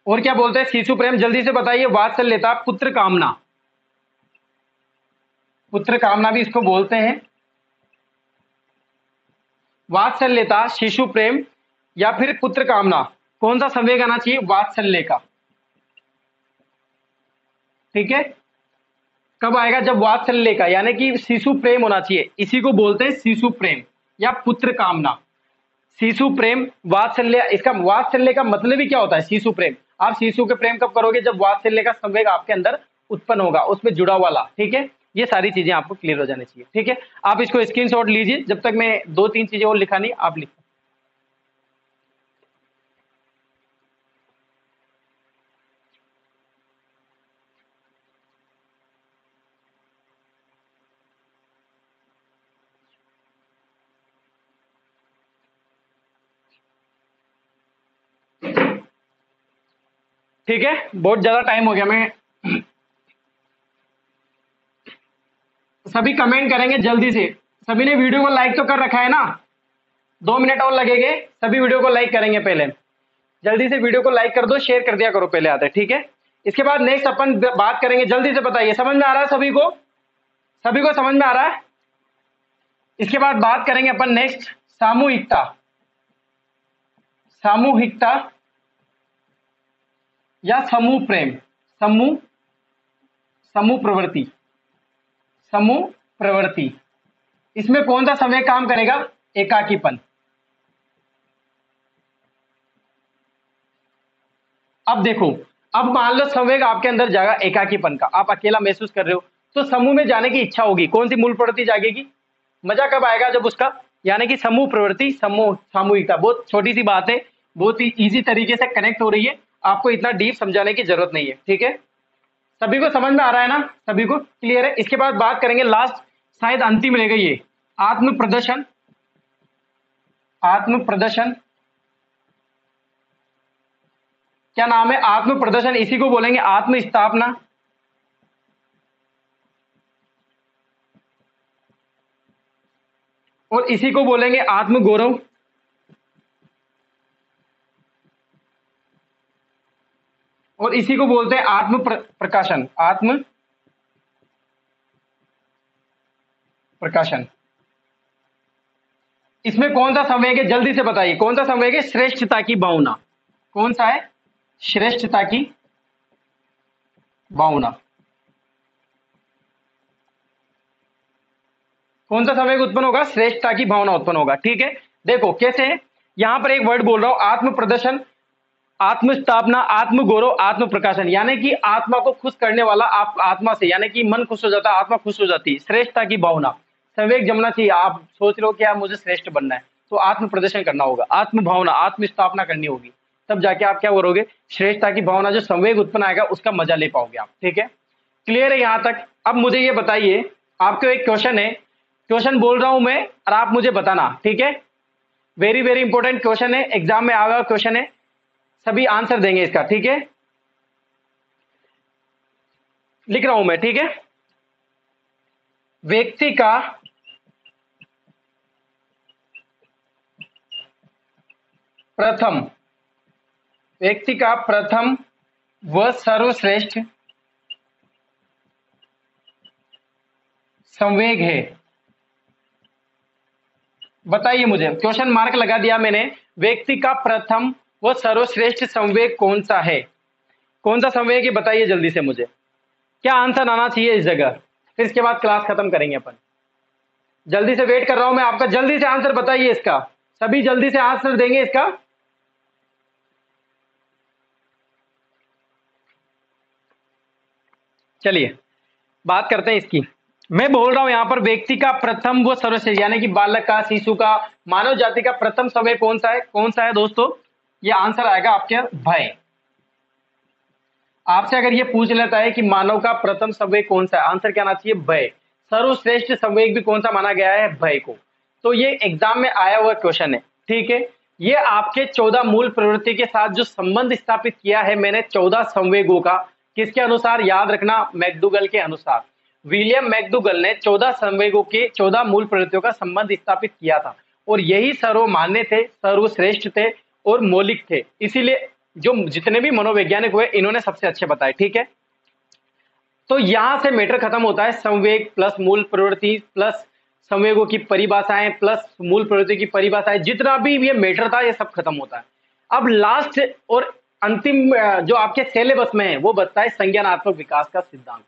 और क्या बोलते हैं शिशु प्रेम, जल्दी से बताइए। वात्सल्यता, पुत्र कामना, पुत्र कामना भी इसको बोलते हैं। वात्सल्यता, शिशु प्रेम या फिर पुत्र कामना, कौन सा संवेग आना चाहिए, वात्सल्य का। ठीक है, कब आएगा, जब वात्सल्य का, यानी कि शिशु प्रेम होना चाहिए, इसी को बोलते हैं शिशु प्रेम या पुत्र कामना। शिशु प्रेम, वात्सल्य, इसका वात्सल्य का मतलब ही क्या होता है, शिशु प्रेम। आप शिशु के प्रेम कब करोगे, जब वात्सल्य का संवेग आपके अंदर उत्पन्न होगा, उसमें जुड़ा वाला। ठीक है, ये सारी चीजें आपको क्लियर हो जानी चाहिए। ठीक है, आप इसको स्क्रीनशॉट लीजिए, जब तक मैं 2-3 चीजें और लिखानी, आप लिख। ठीक है, बहुत ज्यादा टाइम हो गया, मैं सभी कमेंट करेंगे जल्दी से। सभी ने वीडियो को लाइक तो कर रखा है ना, 2 मिनट और लगेंगे, सभी वीडियो को लाइक करेंगे पहले। जल्दी से वीडियो को लाइक कर दो, शेयर कर दिया करो पहले आते। ठीक है, इसके बाद नेक्स्ट अपन बात करेंगे, जल्दी से बताइए, समझ में आ रहा है सभी को, सभी को समझ में आ रहा है। इसके बाद बात करेंगे अपन नेक्स्ट, सामूहिकता। सामूहिकता या समूह प्रेम, समूह, समूह प्रवृत्ति, समूह प्रवृत्ति। इसमें कौन सा समय काम करेगा, एकाकीपन। अब देखो, अब मान लो संवेग आपके अंदर जाएगा एकाकीपन का, आप अकेला महसूस कर रहे हो, तो समूह में जाने की इच्छा होगी, कौन सी मूल प्रवृत्ति जागेगी, मजा कब आएगा, जब उसका, यानी कि समूह प्रवृत्ति, समूह, सामूहिकता। बहुत छोटी सी बात है, बहुत ही इजी तरीके से कनेक्ट हो रही है, आपको इतना डीप समझाने की जरूरत नहीं है। ठीक है, सभी को समझ में आ रहा है ना, सभी को क्लियर है। इसके बाद बात करेंगे लास्ट, शायद अंतिम रहेगा ये, आत्म प्रदर्शन। आत्म प्रदर्शन, क्या नाम है, आत्म प्रदर्शन, इसी को बोलेंगे आत्म स्थापना। और इसी को बोलेंगे आत्म गौरव। और इसी को बोलते हैं आत्म प्रकाशन, आत्म प्रकाशन। इसमें कौन सा संवेग है, जल्दी से बताइए, कौन सा संवेग है? श्रेष्ठता की भावना। कौन सा है? श्रेष्ठता की भावना। कौन सा संवेग उत्पन्न होगा? श्रेष्ठता की भावना उत्पन्न होगा। ठीक है, देखो कैसे है, यहां पर एक वर्ड बोल रहा हूं, आत्म प्रदर्शन, आत्म स्थापना, आत्म गौरव, आत्म प्रकाशन, यानी कि आत्मा को खुश करने वाला, आप आत्मा से, यानी कि मन खुश हो जाता है, आत्मा खुश हो जाती है। श्रेष्ठता की भावना, संवेग जमना चाहिए। आप सोच रहे हो कि यार मुझे श्रेष्ठ बनना है, तो आत्म प्रदर्शन करना होगा, आत्म भावना, आत्म स्थापना करनी होगी, तब जाके आप क्या करोगे? श्रेष्ठता की भावना जो संवेग उत्पन्न आएगा उसका मजा ले पाओगे आप। ठीक है, क्लियर है यहां तक? अब मुझे ये बताइए, आपको एक क्वेश्चन है, क्वेश्चन बोल रहा हूं मैं और आप मुझे बताना। ठीक है, वेरी वेरी इंपॉर्टेंट क्वेश्चन है, एग्जाम में आएगा क्वेश्चन है, सभी आंसर देंगे इसका। ठीक है, लिख रहा हूं मैं। ठीक है, व्यक्ति का प्रथम, व्यक्ति का प्रथम व सर्वश्रेष्ठ संवेग है। बताइए मुझे, क्वेश्चन मार्क लगा दिया मैंने। व्यक्ति का प्रथम व सर्वश्रेष्ठ संवेग कौन सा है? कौन सा संवेग है बताइए जल्दी से मुझे, क्या आंसर आना चाहिए इस जगह, फिर इसके बाद क्लास खत्म करेंगे अपन। जल्दी से वेट कर रहा हूं मैं आपका, जल्दी से आंसर बताइए इसका, सभी जल्दी से आंसर देंगे इसका। चलिए बात करते हैं इसकी। मैं बोल रहा हूं यहां पर व्यक्ति का प्रथम व सर्वश्रेष्ठ, यानी कि बालक का, शिशु का, मानव जाति का प्रथम संवेग कौन सा है? कौन सा है दोस्तों? ये आंसर आएगा आपके भय। आपसे अगर ये पूछ लेता है कि मानव का प्रथम संवेग कौन सा है, आंसर क्या आना चाहिए? भय। सर्वश्रेष्ठ संवेग भी कौन सा माना गया है? भय को। तो ये एग्जाम में आया हुआ क्वेश्चन है। ठीक है, ये आपके 14 मूल प्रवृत्ति के साथ जो संबंध स्थापित किया है मैंने 14 संवेगों का, किसके अनुसार? याद रखना, मैकडूगल के अनुसार। विलियम मैकडूगल ने 14 संवेगों के 14 मूल प्रवृत्तियों का संबंध स्थापित किया था, और यही सर्वमान्य थे, सर्वश्रेष्ठ थे और मौलिक थे। इसीलिए जो जितने भी मनोवैज्ञानिक हुए इन्होंने सबसे अच्छे बताए। ठीक है, तो यहां से मैटर खत्म होता है, संवेग प्लस मूल प्रवृत्ति प्लस संवेगों की परिभाषाएं प्लस मूल प्रवृत्ति की परिभाषाएं, जितना भी ये मैटर था ये सब खत्म होता है। अब लास्ट और अंतिम जो आपके सिलेबस में है वो बचता है संज्ञानात्मक विकास का सिद्धांत।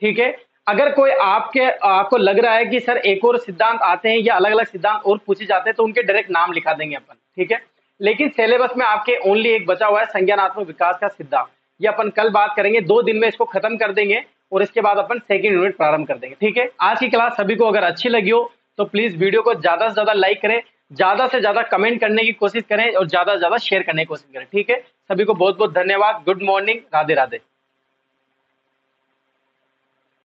ठीक है, अगर कोई आपको लग रहा है कि सर एक और सिद्धांत आते हैं या अलग अलग सिद्धांत और पूछे जाते हैं, तो उनके डायरेक्ट नाम लिखा देंगे अपन। ठीक है, लेकिन सिलेबस में आपके ओनली एक बचा हुआ है, संज्ञानात्मक विकास का सिद्धांत। ये अपन कल बात करेंगे, 2 दिन में इसको खत्म कर देंगे और इसके बाद अपन सेकंड यूनिट प्रारंभ कर देंगे। ठीक है, आज की क्लास सभी को अगर अच्छी लगी हो तो प्लीज वीडियो को ज्यादा से ज्यादा लाइक करें, ज्यादा से ज्यादा कमेंट करने की कोशिश करें और ज्यादा से ज्यादा शेयर करने की कोशिश करें। ठीक है, सभी को बहुत बहुत धन्यवाद। Good morning, Radhe Radhe.